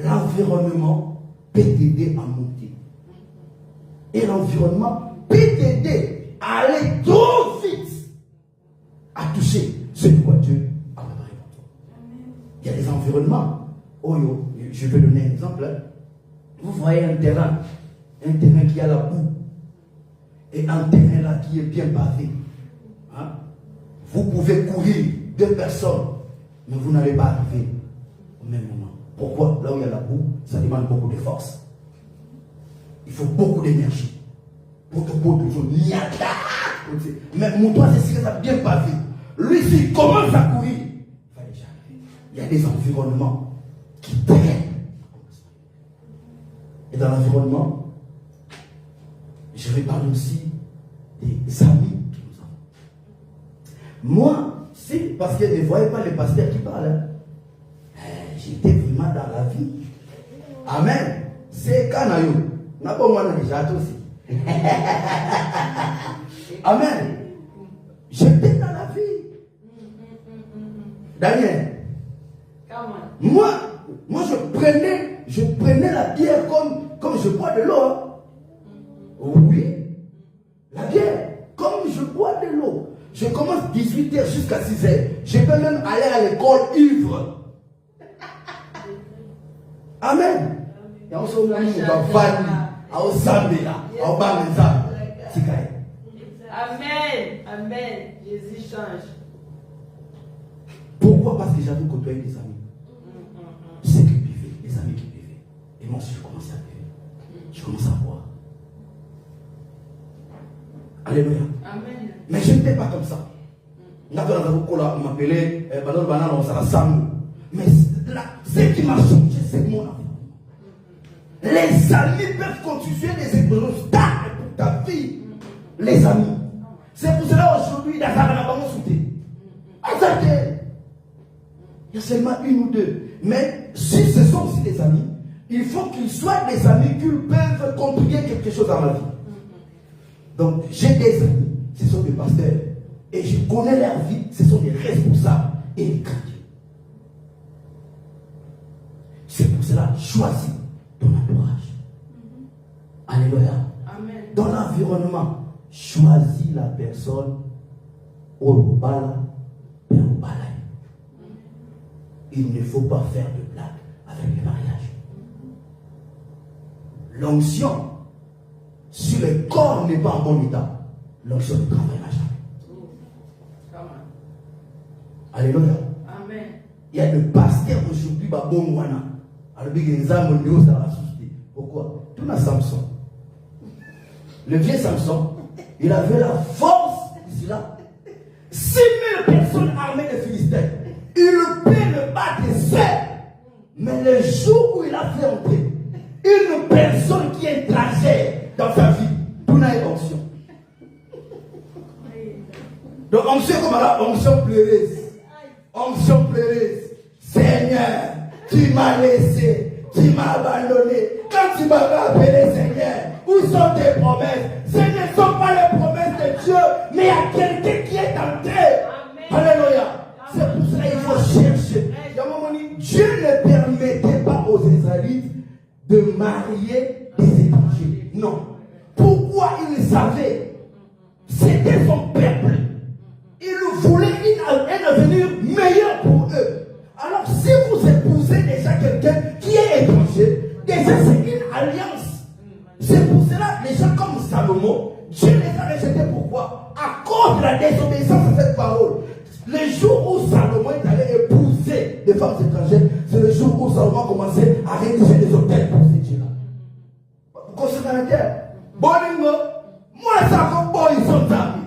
L'environnement peut t'aider à monter. Et l'environnement peut t'aider à aller trop vite Il y a des environnements. Oh, je vais donner un exemple. Vous voyez un terrain qui a la boue, et un terrain là qui est bien pavé. Hein? Vous pouvez courir 2 personnes, mais vous n'allez pas arriver au même moment. Pourquoi? Là où il y a la boue, ça demande beaucoup de force. Il faut beaucoup d'énergie. Pour toujours. Mais mon toit, c'est ce que ça bien pavé. Lui, s'il commence à courir, il y a des environnements qui traînent. Et dans l'environnement, je vais parler aussi des amis que nous avons. Moi, si, parce que ne voyez pas les pasteurs qui parlent, j'étais vraiment dans la vie. Amen. C'est Kanayo. N'a pas moi déjà aussi. Amen. J'étais dans la vie. Daniel. Moi, je prenais la bière comme je bois de l'eau. Oui. La bière, comme je bois de l'eau. Je commence 18h jusqu'à 6h. Je peux même aller à l'école ivre. Amen. Il y a aussi un moment où on va valider. Amen. Amen. Jésus change. Pourquoi? Parce que j'avais côtoyé des amis. C'est qui buvaient, les amis qui buvaient. Et moi aussi, je commençais à buver. Je commençais à boire. Alléluia. Amen. Mais je n'étais pas comme ça. On m'appelait Badol Banana, on s'en rassemble. Mais là, ce qui m'a changé, c'est mon amour. Les amis peuvent constituer des expériences d'art pour ta vie. Les amis. C'est pour cela aujourd'hui, dans la il y a seulement 1 ou 2. Mais si ce sont aussi des amis, il faut qu'ils soient des amis qui peuvent contribuer quelque chose à ma vie. Donc, j'ai des amis, ce sont des pasteurs. Et je connais leur vie, ce sont des responsables et des chrétiens. C'est pour cela, choisis ton entourage. Alléluia. Amen. Dans l'environnement, choisis la personne au bala, au bala. Il ne faut pas faire de blagues avec le mariage. L'onction sur le corps n'est pas en bon état. L'onction ne travaillera jamais. Alléluia. Amen. Il y a le pasteur aujourd'hui, Babongwana. Pourquoi? Tout n'a Samson. Le vieux Samson, il avait la force d'ici là. 6 000 personnes armées de Philistins. Il peut le battre seul. Mais le jour où il a fait entrer une personne qui est étrangère dans sa vie, tout n'a pas onction. Donc onction comme là, onction pleureuse. Onction pleureuse. Seigneur, tu m'as laissé, tu m'as abandonné. Quand tu m'avais appelé Seigneur, où sont tes promesses? Ce ne sont pas les promesses de Dieu, mais il y a quelqu'un qui est entré. Alléluia. C'est pour cela qu'il faut chercher. Il y a un moment où Dieu ne permettait pas aux Israélites de marier des étrangers. Non. Pourquoi il savait? C'était son peuple. Il voulait un avenir meilleur pour eux. Alors si vous épousez déjà quelqu'un qui est étranger, déjà c'est une alliance. C'est pour cela les gens comme Salomon, Dieu les a rejetés. Pourquoi? À cause de la désobéissance à cette parole. Le jour où Salomon est allé épouser des femmes étrangères, c'est le jour où Salomon a commencé à rédiger des hôtels pour ces dieux-là. Vous constatez la terre? Bolingo, moi ça comme bon, ils sont amis.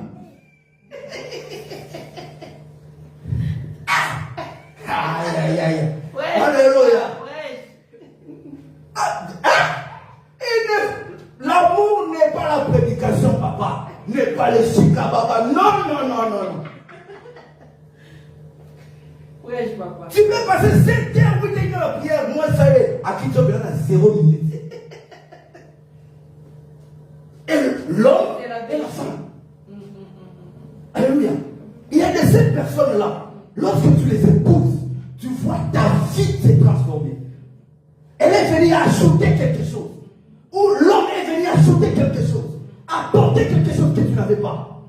Aïe, aïe, aïe. Alléluia. L'amour n'est pas la prédication, papa. N'est pas le chica, papa. Non, non, non, non, non. Papa. Tu peux passer 7 heures, 8 heures dans la prière. Moi, ça y est. À qui tu as 0 minutes. Et l'homme et la femme. Alléluia. Il y a de ces personnes-là. Lorsque tu les épouses, tu vois ta vie s'est transformée. Elle est venue ajouter quelque chose. Ou l'homme est venu ajouter quelque chose. Apporter quelque chose que tu n'avais pas.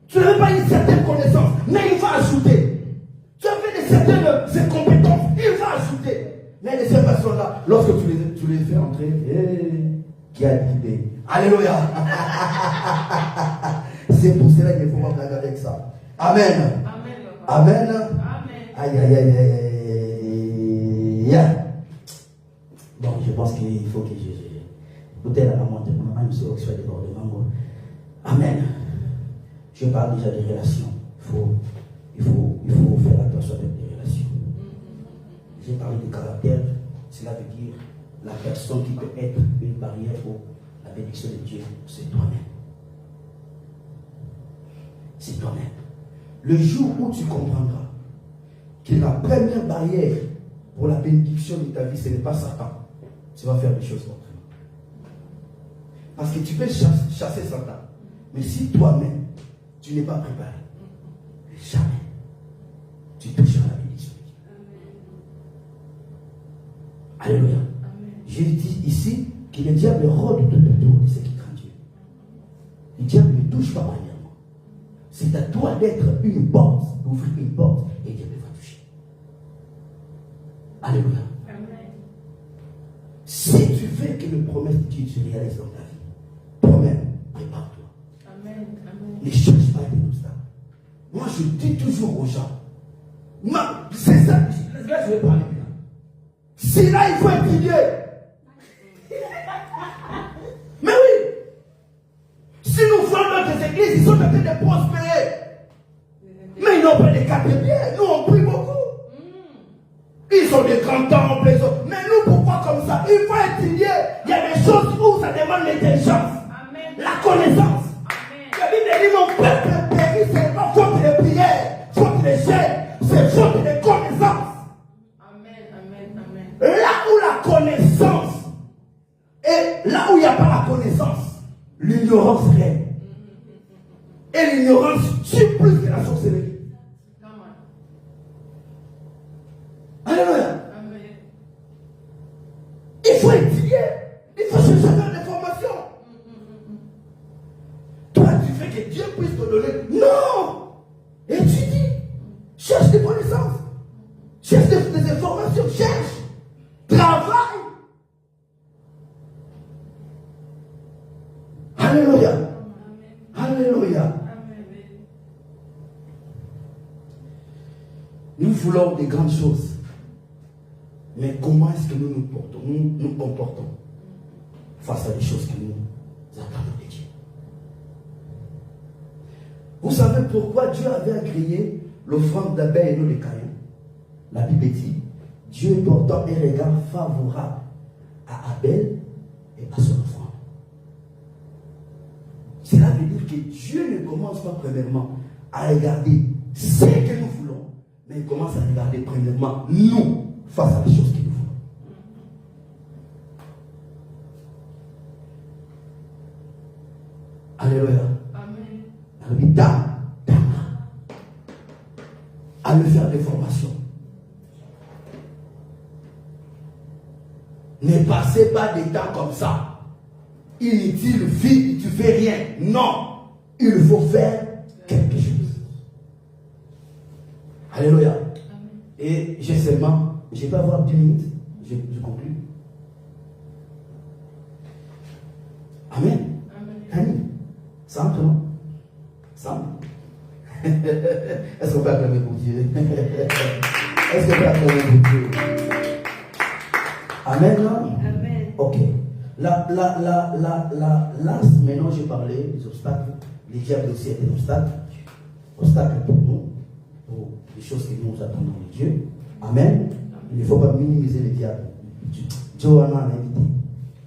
Tu n'avais pas une certaine connaissance, mais il va ajouter. Tu avais certaines compétences, il Mais les seules personnes là, lorsque tu les fais entrer, qui a l'idée? Alléluia. C'est pour cela qu'il ne faut pas blaguer avec ça. Amen. Amen. Amen. Aïe, aïe, aïe, aïe. Bon, je pense qu'il faut que peut-être à la montée, même si on soit débordement. Amen. Je parle déjà des relations. Il faut faire attention avec les relations. J'ai parlé de caractère. Cela veut dire la personne qui peut être une barrière pour la bénédiction de Dieu, c'est toi-même. C'est toi-même. Le jour où tu comprendras que la première barrière pour la bénédiction de ta vie, ce n'est pas Satan, tu vas faire des choses autrement. Parce que tu peux chasser Satan. Mais si toi-même, tu n'es pas préparé, jamais tu toucheras la bénédiction de Dieu. Alléluia. Je dis ici que le diable rôde tout autour de ceux qui craignent Dieu. Le diable ne touche pas premièrement. C'est à toi d'être une porte, d'ouvrir une porte, et Dieu va toucher. Alléluia. Amen. Si tu veux que les promesses de Dieu se réalisent dans ta vie, toi-même, prépare-toi. Amen. Amen. Ne cherche pas des obstacles. Moi, je dis toujours aux gens, c'est ça, là je vais parler maintenant. Si là, il faut étudier. Mais oui, si nous voyons notre églises, ils sont en train de prospérer. Mais ils n'ont pas de quatre pieds. Nous, on prie beaucoup. Ils ont des grands temples. Mais nous, pourquoi comme ça? Il faut étudier. Il y a des choses où ça demande l'intelligence. La connaissance. La Bible dit mon peuple périt, c'est pas faute de prière, faute de jeûne, c'est faute de connaissance. Amen, amen, amen. Là où la connaissance, et là où il n'y a pas la connaissance, l'ignorance règne. Et l'ignorance tue plus que la sorcellerie. Alléluia. Il faut étudier. Il faut chercher dans des formations. Toi, tu fais que Dieu puisse te donner. Non! Étudie. Cherche des connaissances. Cherche des informations. Cherche. Travaille. Alléluia. Alléluia. Nous voulons des grandes choses. Mais comment est-ce que nous nous comportons face à des choses que nous attendons de Dieu? Vous savez pourquoi Dieu avait créé l'offrande d'Abel et non de Caïn? La Bible dit, Dieu portant un regard favorable à Abel et à son offrande. Cela veut dire que Dieu ne commence pas premièrement à regarder ce que nous voulons, mais il commence à regarder premièrement nous face à les choses que nous voulons. Alléluia. Amen. À me faire des formations. Ne passez pas des temps comme ça. Inutile, vide, tu fais rien. Non. Il faut faire quelque chose. Alléluia. Amen. Et j'ai seulement, je peux avoir 10 minutes. Je conclue. Amen. Amen. Ça entre, non? Ça. Est-ce qu'on peut acclamer pour Dieu? Est-ce qu'on peut acclamer pour Dieu? Amen, non? Amen. Ok. Là, maintenant j'ai parlé des obstacles. Les diables aussi étaient des obstacles. Obstacles pour nous, pour les choses que nous attendons de Dieu. Amen. Il ne faut pas minimiser les diables. Dieu en a invité.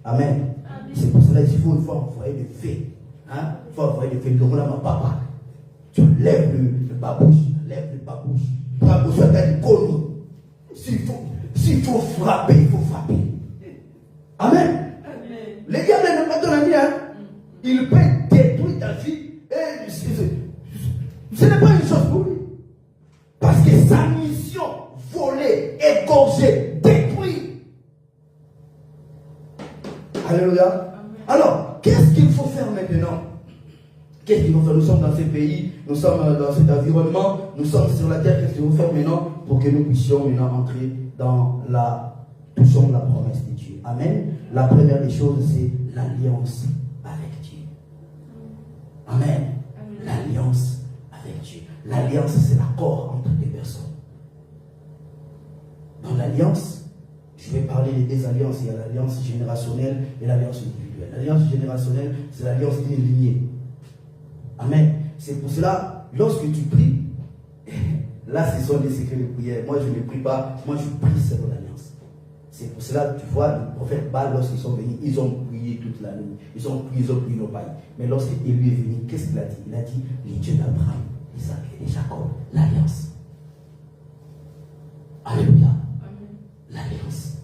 Amen. C'est pour cela qu'il faut envoyer des faits. Hein? Il faut envoyer des faits. Donc là, ma papa, tu lèves le babouche. Lève le babouche. Babouche, tu as des conneries. S'il faut frapper, il faut frapper. Amen. Les diables n'ont pas ton ami, hein? Il peut détruire ta vie. Et ce n'est pas une chose pour lui. Parce que sa mission, voler, égorger, détruire. Alléluia. Alors, qu'est-ce qu'il faut faire maintenant? Qu'est-ce qu'il faut faire? Nous sommes dans ces pays, nous sommes dans cet environnement, nous sommes sur la terre. Qu'est-ce qu'il faut faire maintenant pour que nous puissions maintenant entrer dans touchons la promesse de Dieu. Amen. La première des choses, c'est l'alliance avec Dieu. Amen. L'alliance avec Dieu. L'alliance, c'est l'accord entre deux personnes. Dans l'alliance, je vais parler des deux alliances. Il y a l'alliance générationnelle et l'alliance individuelle. L'alliance générationnelle, c'est l'alliance d'une lignée. Amen. C'est pour cela, lorsque tu pries, là, ce sont des secrets de prière. Moi, je ne prie pas. Moi, je prie selon l'alliance. C'est pour cela, tu vois, le prophète Baal, lorsqu'ils sont venus, ils ont prié toute la nuit. Ils ont prié nos pailles. Mais lorsque Élie est venu, qu'est-ce qu'il a dit? Il a dit, le Dieu d'Abraham, Isaac et Jacob, l'alliance. Alléluia. L'alliance.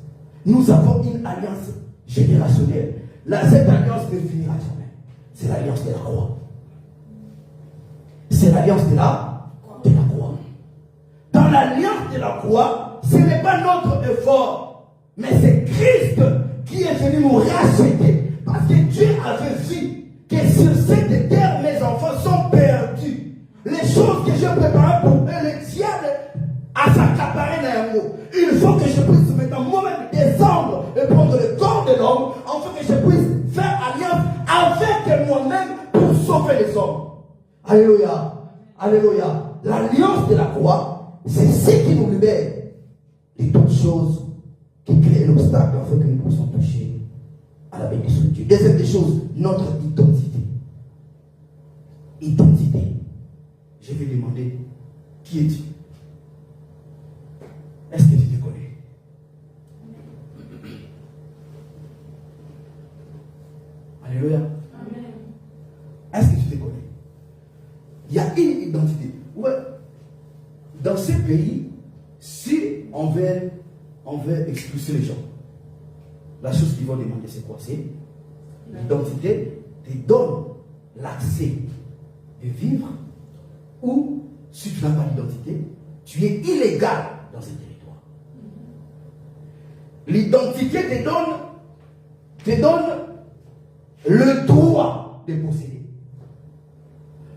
Nous avons une alliance générationnelle. Cette alliance ne finira jamais. C'est l'alliance de la croix. C'est l'alliance de la croix. Dans l'alliance de la croix, ce n'est pas notre effort, mais c'est Christ qui est venu nous racheter. Parce que Dieu avait vu que sur cette terre, mes enfants sont perdus. Les choses que j'ai préparées pour eux, le diable a s'accaparé d'un mot. Il faut que je puisse maintenant moi-même descendre et prendre le corps de l'homme, afin que je puisse faire alliance avec moi-même pour sauver les hommes. Alléluia. Alléluia. L'alliance de la croix, c'est ce qui nous libère de toutes choses qui créent l'obstacle afin que nous puissions toucher à la bénédiction de Dieu. Deuxième des choses, notre identité. Identité. Je vais demander, qui es-tu? Est-ce que tu te connais? Alléluia. Amen. Est-ce que tu te connais? Il y a une identité. Ouais. Dans ce pays, si on veut expulser les gens, la chose qu'ils vont demander, c'est quoi? C'est l'identité te donne l'accès de vivre, ou si tu n'as pas d'identité, tu es illégal dans ce territoire. L'identité te donne le droit de posséder.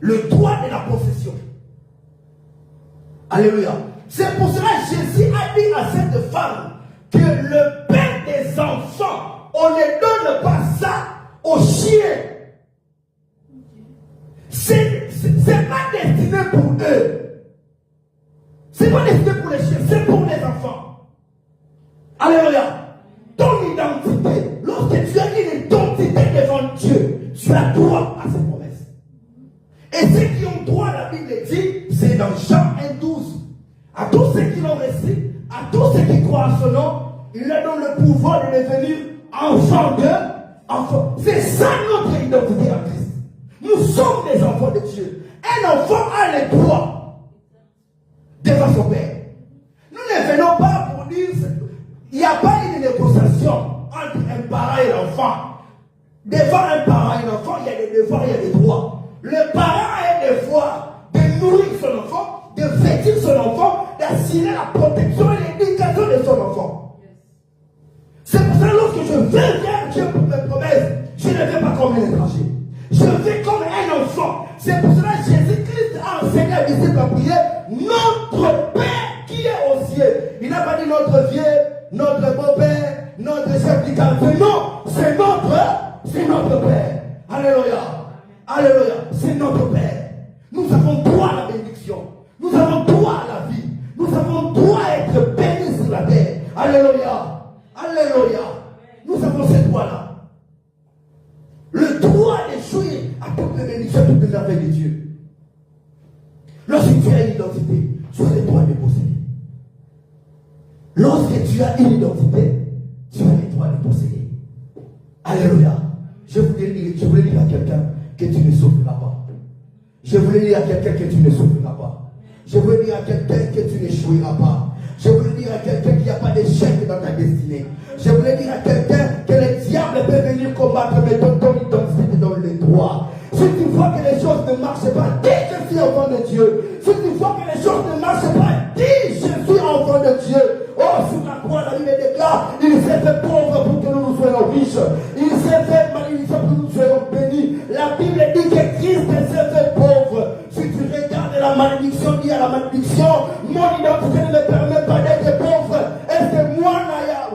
Le droit de la possession. Alléluia. C'est pour cela que Jésus a dit à cette femme que le père des enfants, on ne donne pas ça aux chiens. C'est pas destiné pour eux. C'est pas destiné pour les chiens, c'est pour les enfants. Alléluia. Ton identité, lorsque tu as une identité devant Dieu, tu as droit à cette promesse. Et ceux qui ont droit, la Bible dit, c'est dans Jean 1,12. À tous ceux qui l'ont reçu, à tous ceux qui croient à son nom, il leur donne le pouvoir de devenir enfants d'enfants. C'est ça notre identité en Christ. Nous sommes des enfants de Dieu. Un enfant a les droits devant son père. Nous ne venons pas pour dire, il n'y a pas une négociation entre un parent et l'enfant. Devant un parent et l'enfant, il y a des devoirs, il y a des droits. Le parent a des devoirs de nourrir son enfant, de vêtir son enfant, d'assurer la protection et l'éducation de son enfant. C'est pour ça que lorsque je vais vers Dieu pour mes promesses, je ne vais pas comme un étranger. Je vais comme un enfant. C'est pour cela que Jésus-Christ a enseigné à disciples à prier notre Père qui est aux cieux. Il n'a pas dit notre vieux, notre beau-père, notre chef du quartier. Non, c'est notre Père. Alléluia. Alléluia. C'est notre Père. Nous avons droit à la bénédiction. Nous avons droit à la vie. Nous avons droit à être bénis sur la terre. Alléluia. Alléluia. Nous avons ce droit-là. Le droit de jouir à toutes les bénédictions, toutes les merveilles de Dieu. Lorsque tu as une identité, tu as le droit de posséder. Lorsque tu as une identité, tu as le droit de posséder. Alléluia. Je voulais dire à quelqu'un que tu ne souffriras pas. Je voulais dire à quelqu'un que tu ne souffriras pas. Je voulais dire à quelqu'un que tu n'échoueras pas. Je voulais dire à quelqu'un qu'il n'y a pas d'échec dans ta destinée. Je voulais dire à quelqu'un que le diable peut venir combattre, mais ton identité te donne le droit. Si tu vois que les choses ne marchent pas, dis je suis enfant de Dieu. Si tu vois que les choses ne marchent pas, dis je suis enfant de Dieu. Oh, sur la croix, la Bible déclare, il s'est fait pauvre pour que nous soyons riches. Il s'est fait malédiction pour que nous soyons bénis. La Bible dit que Christ s'est fait pauvre. Si tu regardes la malédiction liée à la malédiction, mon identité ne me permet pas d'être pauvre. Est-ce que moi, Naya,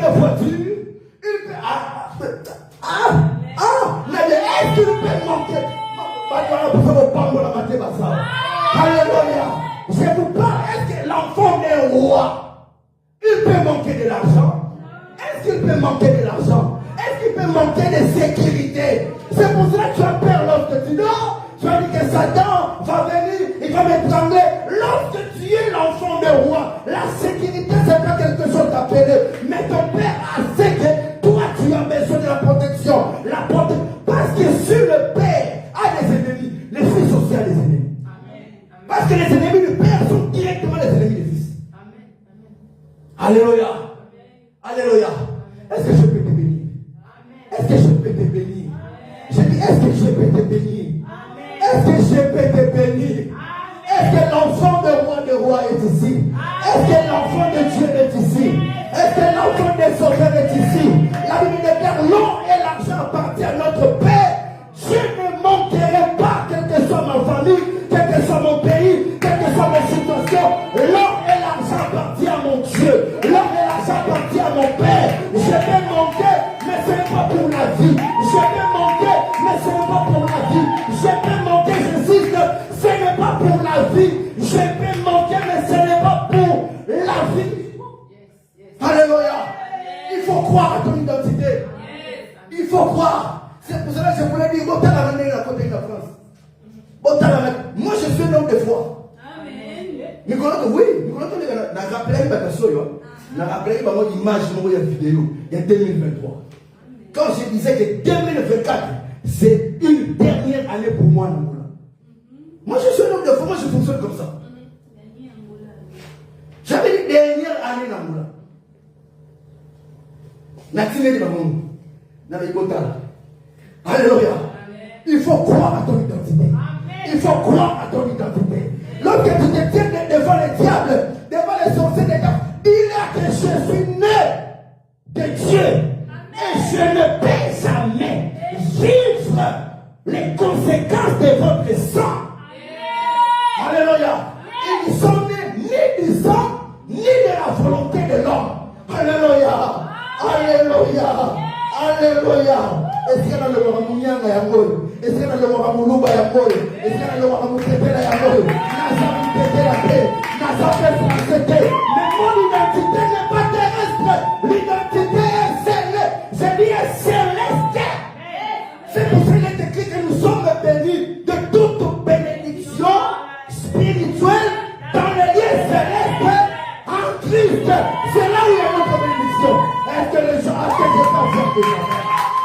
une voiture, il peut... mais est-ce qu'il peut manquer? Alléluia. Je vous parle, est-ce que l'enfant d'un roi, il peut manquer de l'argent? Est-ce qu'il peut manquer de l'argent? Est-ce qu'il peut manquer de sécurité? C'est pour cela que tu as peur lorsque tu dors. Tu as dit que Satan va venir, il va m'étrangler. Lorsque tu es l'enfant d'un roi, la sécurité, c'est pas quelque chose d'appelé. Mais ton père a sait que toi, tu as besoin de la protection. Parce que sur le père a des ennemis, les fils aussi ont des ennemis. Parce que les ennemis du père sont directement les ennemis des fils. Alléluia. Alléluia. Est-ce que je peux te bénir? Est-ce que je peux te bénir? Je dis, est-ce que je peux te bénir? Est-ce que je peux te bénir? Est-ce que l'enfant de roi est ici? Est-ce que l'enfant de Dieu est ici? Est-ce que l'enfant des sauveurs est ici? La Bible déclare, l'or et l'argent appartiennent à notre Père. Je ne manquerai pas, quelle que soit ma famille, quel que soit mon pays, quelle que soit ma situation. L'or et l'argent appartiennent à mon Dieu. L'or et l'argent appartiennent à mon Père. Je vais manquer, mais ce n'est pas pour la vie. Je vais manquer, mais ce n'est pas pour la vie. Je vais manquer, j'insiste, ce n'est pas pour la vie. Je vais manquer, mais ce n'est pas pour la vie. Alléluia. Il faut croire à ton identité. Il faut croire. C'est pour cela que je voulais dire, Botan la ramené la côté de la France. Botan la ramené. Moi, je suis un homme de foi. Amen. Oui, nous connaissons la rappelé ma personne. La rappelé ma image, ma vidéo. Il y a 2023. Quand je disais que 2024, c'est une dernière année pour moi, Angola. Moi, je suis un homme de foi. Moi, je fonctionne comme ça. J'avais dit dernière année, Angola. Alléluia. Il faut croire à ton identité. Il faut croire à ton identité. Lorsque tu te tiens devant les diables, devant les sorciers des diables, il a que je suis né de Dieu. Et je ne peux jamais vivre les conséquences de votre sang. Alléluia. Ils ne sont nés ni du sang, ni de la volonté de l'homme. Alléluia. Alléluia. Alléluia. Est-ce qu'il y a le Waramunyanga Yangoy? Est-ce qu'il y a le Waramuluba Yangoy? Est-ce qu'il y a le Waramutepela Yangoy? Nasa Mutepela P. Nasa P. Mais mon identité n'est pas terrestre. L'identité est céleste. Je dis céleste. C'est pour cela qu'il est écrit que nous sommes bénis de toute bénédiction spirituelle dans les lieux célestes en Christ. C'est là où il y a notre bénédiction. Est-ce que les gens acceptent de faire?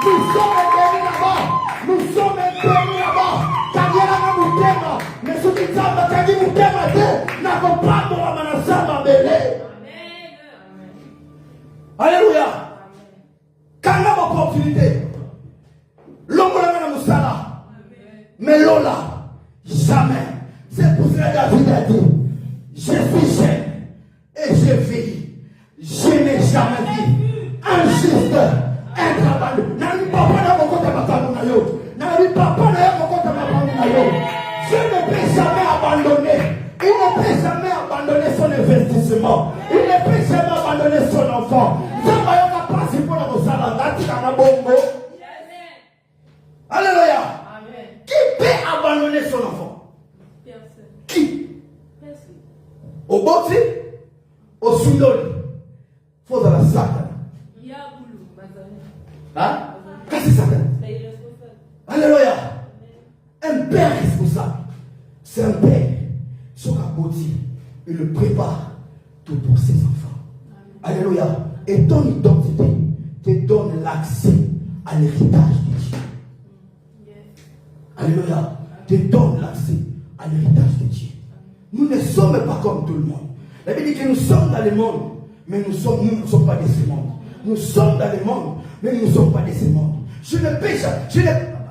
Nous sommes bénis là-bas. Nous sommes bénis là-bas. Kagera Mutema. Mais ce qui s'appelle Kagera Mutema, n'avons pas de Ramanasama Bélé. Alléluia. Quand on a l'opportunité, l'homme n'a Moussala. Mais Lola, jamais. C'est pour cela que David a dit, je suis jeune et je vis. Je n'ai jamais vu un juste être abandonné. Je ne peux jamais abandonner. Il ne peut jamais abandonner son investissement. Il ne peut jamais abandonner son enfant. Alléluia. Qui peut abandonner son enfant? Qui? Au Boti, au Sundoli, faut dans la salle. Hein? Qu'est-ce que c'est ça? Alléluia. Un père responsable, c'est un père. Sur la Boti, il le prépare tout pour ses enfants. Alléluia. Et ton identité te donne l'accès à l'héritage de Dieu. Alléluia. Te donne l'accès à l'héritage de Dieu. Nous ne sommes pas comme tout le monde. La Bible dit que nous sommes dans le monde, mais nous ne sommes pas de ce monde. Nous sommes dans le monde, mais nous ne sommes pas de ce monde.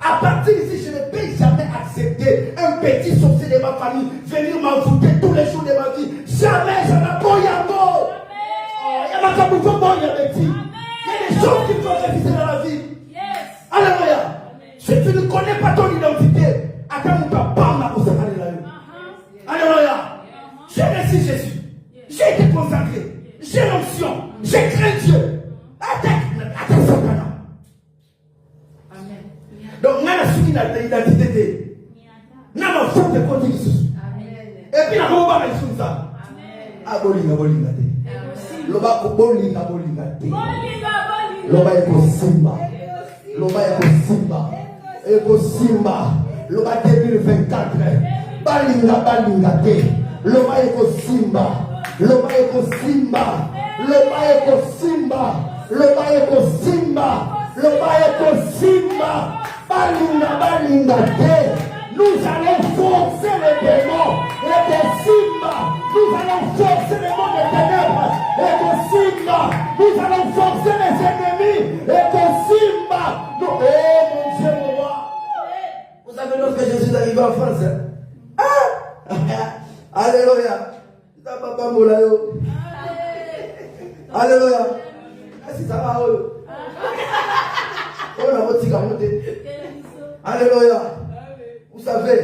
À partir d'ici, je ne peux jamais accepter un petit sorcier de ma famille venir m'envoûter tous les jours de ma vie. Jamais, je n'ai pas Yango. Il y a des choses qu'il faut réviser dans la vie. Alléluia. Si tu ne connais pas ton identité, alléluia. Je suis Jésus. J'ai été consacré. J'ai l'onction. J'ai craint Dieu. Ah, qui n'a pas d'identité. N'a pas faute de côté Jésus. Et puis, la bombe va sur ça. Abolinga, bolinga. Loba bolinga, bolinga. Loba eko simba. Loba eko simba. Eko simba. Loba 2024. Balinga, balinga te. Loba eko simba. Loba eko simba. Loba eko simba. Loba eko simba. Loba eko simba. Balinga, balinga te. Nous allons forcer les démons et des Simba. Nous allons forcer les mondes des ténèbres et des Simba. Nous allons forcer les ennemis et des Simba. Oh mon Dieu, mon roi. Vous savez, lorsque Jésus est arrivé en France, alléluia. Papa Moulayo. Alléluia. Si ça va, on a votre cigare monté. Alléluia. Vous savez,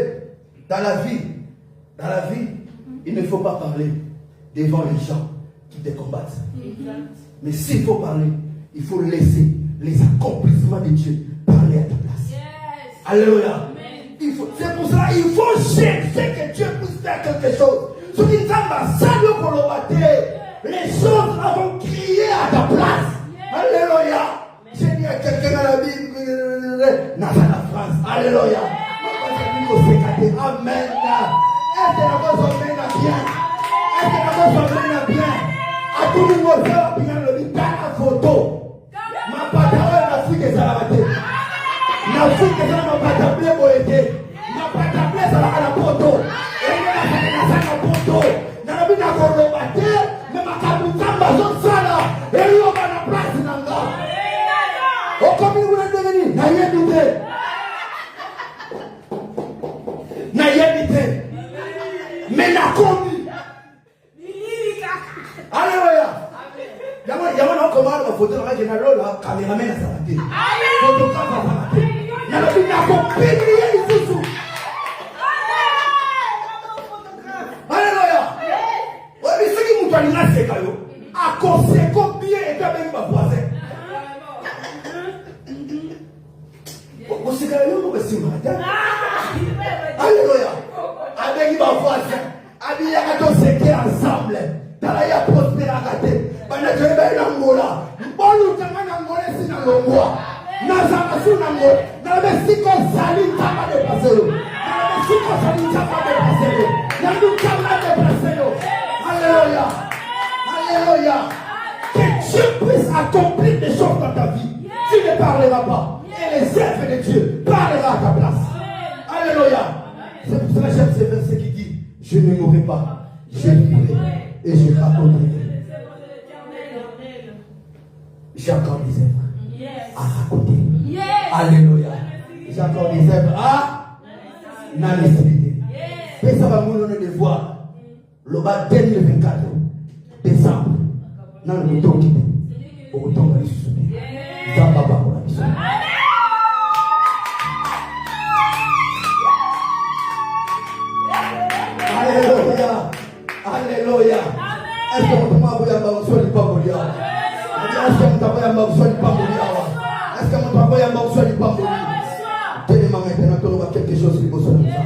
dans la vie, il ne faut pas parler devant les gens qui te combattent. Mais s'il faut parler, il faut laisser les accomplissements de Dieu parler à ta place. Alléluia. C'est pour cela qu'il faut chercher que Dieu puisse faire quelque chose. Ce qui les choses vont crier à ta place. Alléluia. J'ai dit à quelqu'un dans la Bible, dans la France. Alléluia. Amen. Est-ce que la voix s'emmène bien? Est-ce que la voix s'emmène bien? À tout le monde, ça va bien le dit, la photo. Ma patrouille n'a fui que ça va battre. N'a fui que ça m'a pas tablé pour aider. N'a pas tablé ça va à la photo. Et il y a la photo. N'a pas bien qu'on le batte, mais ma cabouta m'a zone ça là. Et lui, on va la place dans le gars. Oh, comme il voulait devenir, n'a rien dit. Na yebite mais na komi alléluia yamana komana ba photo na jena lola cameraman na sabate photographe na sabate na lo bina ko pili isusu alléluia obi siki mutu alinga seka yo akoseko bien et bien ba voisin oseka yo ko simata. Alléluia. Avec ma voisin, avec les gars qui ensemble, dans la prospérité, dans la journée de l'Angola, bon nous sommes en Angola, c'est dans le bois. Nous sommes en Angola, dans le Mexique, ça ne va pas dépasser. Dans le Mexique, ça ne va pas dépasser. Dans le Mexique, ça ne va pas dépasser. Alléluia. Alléluia. Que Dieu puisse accomplir des choses dans ta vie. Tu ne parleras pas. Et les œuvres de Dieu parleront à ta place. Alléluia. C'est pour cela que j'aime ce verset qui dit: je ne mourrai pas, je vivrai et je raconterai. J'ai encore des œuvres à raconter. Alléluia. J'ai encore des œuvres à n'anesthésier. Et ça va nous donner de voir le bas 2024 décembre. Dans le bouton qui est au bouton de l'issue. Ça va pas pour la mission. Alléluia. Alléluia. Est-ce que mon toit va y avoir un sol pas mourir? Est-ce que mon toit va y avoir un sol pas mourir? Est-ce que mon toit va y avoir un sol pas mourir? Tenez-moi maintenant que l'on va quelque chose qui besoin de ça.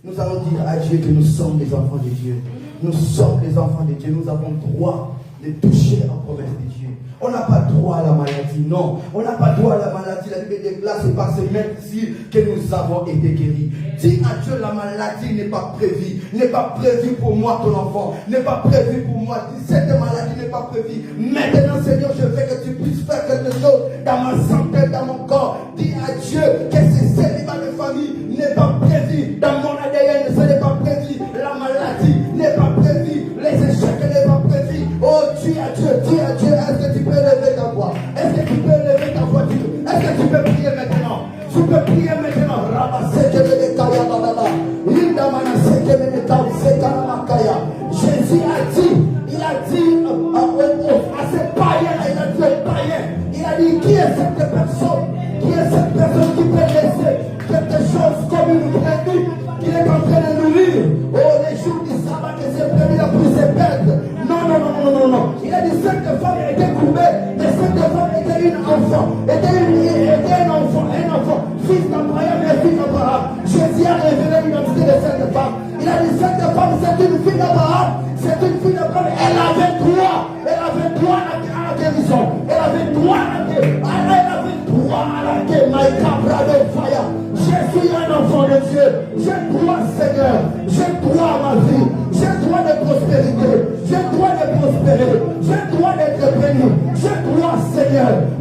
Nous allons dire à Dieu que nous sommes les enfants de Dieu. Nous sommes les enfants de Dieu. Nous avons droit de toucher la promesse de Dieu. On n'a pas droit à la maladie, non. On n'a pas droit à la maladie. La Bible déclare, c'est par ce même ici que nous avons été guéris. Dis à Dieu, la maladie n'est pas prévue. N'est pas prévue pour moi, ton enfant. N'est pas prévue pour moi. Cette maladie n'est pas prévue. Maintenant, Seigneur, je veux que tu puisses faire quelque chose dans ma santé, dans mon corps. Dis à Dieu que ce célibat de famille n'est pas prévu. Dans mon ADN, ce n'est pas prévu. La maladie n'est pas prévue. Les échecs n'est pas prévu. Oh, dis à Dieu, dis à Dieu, est-ce que tu peux lever ta voix? Est-ce que tu peux lever ta voix? Est-ce que tu peux prier maintenant? Tu peux prier maintenant. Jésus a dit, il a dit à ces païens, il a dit aux païens, il a dit, qui est cette personne? Qui est cette personne qui peut laisser quelque chose comme une brebis qu'il est en train de nourrir? Oh, les jours du sabbat que ces brebis ont pris ses pertes. Non. Il a dit, cette femme était courbée, et cette femme était une enfant, était un enfant, fils d'Abraham et fils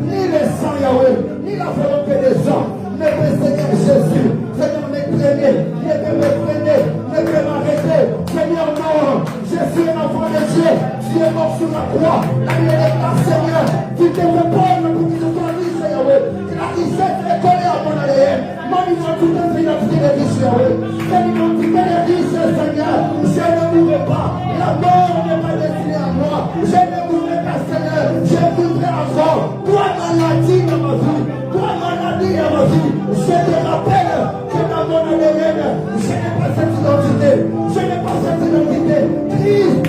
ni le sang, Yahweh, ni la volonté des hommes, ne peut, Seigneur Jésus, Seigneur, m'étraîner, ne peut me freiner, ne peut m'arrêter. Seigneur, non, je suis un enfant de Dieu, tu es mort sur la croix, la vie est là, Seigneur, tu te fais pauvre pour que je sois riche, Yahweh. La richesse est collée à mon ADN. Mon identité, c'est l'identité de riche, Yahweh. C'est l'identité de riche, Seigneur. Je ne mourrai pas. La mort n'est pas destinée à moi. Je ne mourrai pas, Seigneur. Je vivrai encore. Toi, maladie dans ma vie. Toi, maladie dans ma vie. Je te rappelle que dans mon ADN, je n'ai pas cette identité. Je n'ai pas cette identité. Christ,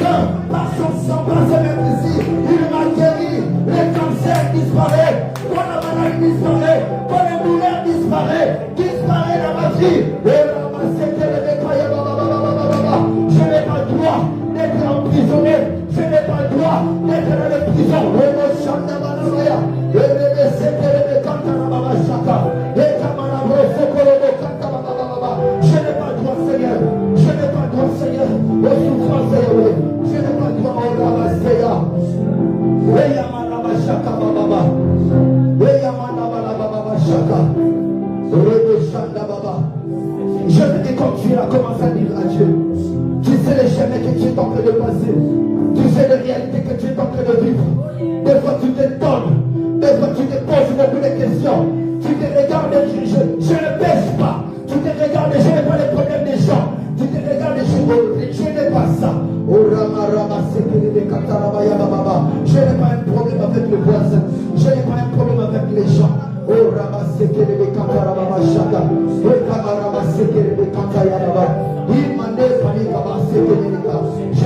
par son sang, par sa ici, il m'a guéri. Le cancer disparaît. Toi, la maladie disparaît. Toi, les douleurs disparaît dans ma vie. Je n'ai pas le droit d'être emprisonné. Je n'ai pas le droit d'être dans les prisons. Je n'ai pas le droit, Seigneur. Je n'ai pas le droit, Seigneur, aux souffrances, Seigneur. Je n'ai pas le droit au Rabaseya. Je te dis comme tu as commencé à dire à Dieu. Tu sais les chemins que tu es en train de passer. Tu sais les réalités que tu es en train de vivre. Des fois tu t'étonnes. Des fois tu te poses beaucoup de questions. Tu te regardes et je ne pêche pas. Tu te regardes et je n'ai pas les problèmes des gens. Tu te regardes et je n'ai pas ça. Je n'ai pas un problème avec le voisin. Je n'ai pas un problème avec les gens. Je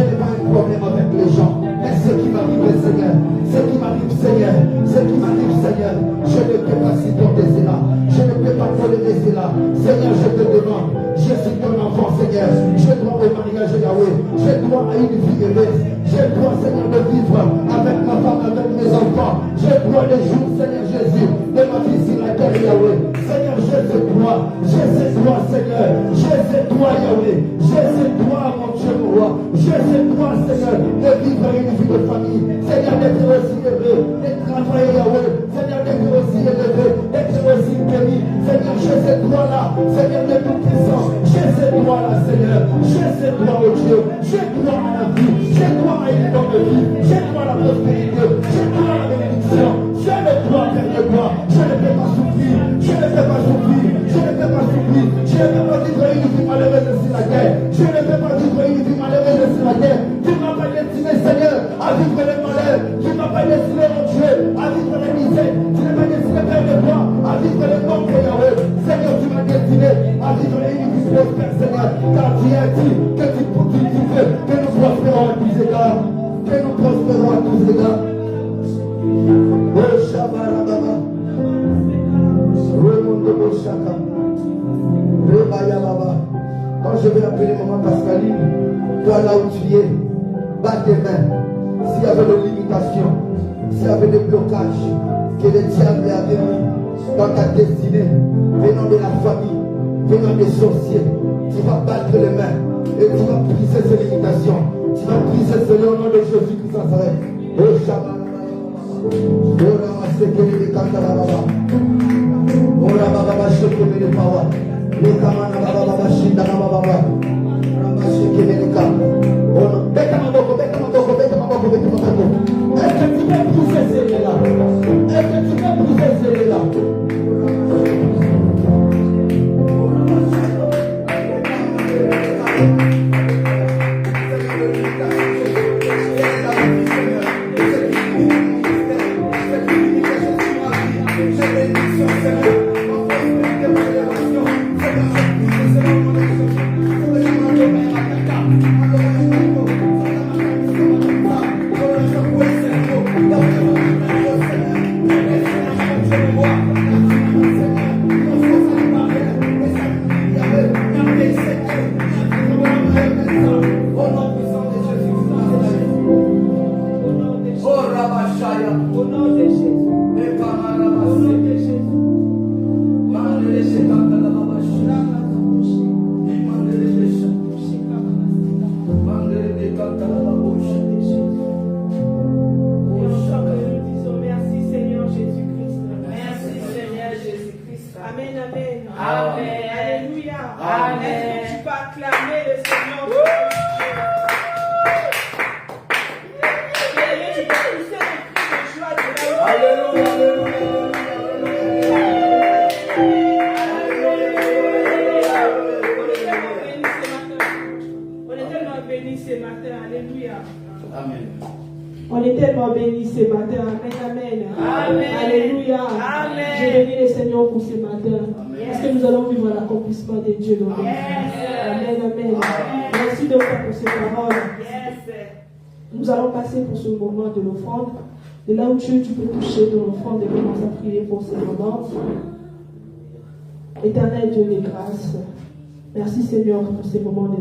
n'ai pas un problème avec les gens. Mais ce qui m'arrive, Seigneur, ce qui m'arrive, Seigneur, je ne peux pas supporter cela. Je ne peux pas tolérer cela. Seigneur, je te demande, je suis ton enfant, Seigneur. Je dois au mariage, Yahweh. Je dois à une vie heureuse. Je dois, Seigneur, de vivre avec ma femme, avec mes enfants. Je dois les jours, Seigneur Jésus, de ma vie sur la terre, Yahweh. Seigneur, je sais toi, Seigneur. Je sais toi, Yahweh. Je sais toi, mon Dieu, mon roi. Je sais toi, Seigneur, de vivre une vie de famille. Seigneur, d'être aussi heureux, de travailler, Yahweh. Seigneur, d'être aussi élevé, d'être aussi béni. Seigneur, je sais toi là, Seigneur de tout puissant. Je sais toi là, Seigneur. Je sais toi, mon Dieu. Je crois à la vie. Je crois à une bonne vie. Je crois à la prospérité. Je crois à la bénédiction. Je ne crois qu'à de toi. Je ne peux pas souffrir. Je ne peux pas souffrir. Je ne peux pas souffrir. Je ne peux pas vivre une vie malheureuse sur la terre. Je ne peux pas vivre une vie malheureuse sur la terre. Tu ne m'as pas destiné, Seigneur, à vivre le malheur. Tu ne m'as pas destiné, mon Dieu, à vivre la misère. Tu ne m'as pas destiné, Père de toi, à vivre le manque, Yahweh. Seigneur, tu m'as destiné à vivre une vie prospère, Seigneur. Car tu as dit que tu veux que nous prospérons à tous égards. Que nous prospérons à tous égards. Oh, Shabarababa. Remondo Boshaka. Rebaya Baba. Quand je vais appeler maman Pascaline, toi là où tu es, bats tes mains. S'il y avait des limitations, s'il y avait des blocages, que le diable avait mis dans ta destinée, venant de la famille, venant des sorciers, tu vas battre les mains et tu vas briser ces limitations. Tu vas briser cela au nom de Jésus qui s'arrête. Oh Shabbat. Oh Ramasekele de Kantarababa. Oh Rababa Shekele de Pawa. Le Kamana Baba Shindana Baba. Ramasekele de Kam. Oh non. Beka Maboko. Est-ce que tu peux briser cela? Est-ce que tu peux briser cela? Thank you. Amen. Alléluia. Amen. Est-ce que tu peux acclamer le Seigneur? Tu peux pousser des cris de joie de la Alléluia. On est tellement bénis ce matin. Alléluia. Amen. On est tellement bénis ce matin. Amen, amen. Amen. Alléluia. Amen. Je bénis le Seigneur pour ce matin. Parce que nous allons vivre l'accomplissement de Dieu dans notre vie. Amen, amen. Merci de faire pour ces paroles. Nous allons passer pour ce moment de l'offrande. De là où tu peux toucher ton offrande et commencer à prier pour ce moment. Éternel Dieu des grâces. Merci Seigneur pour ces moments de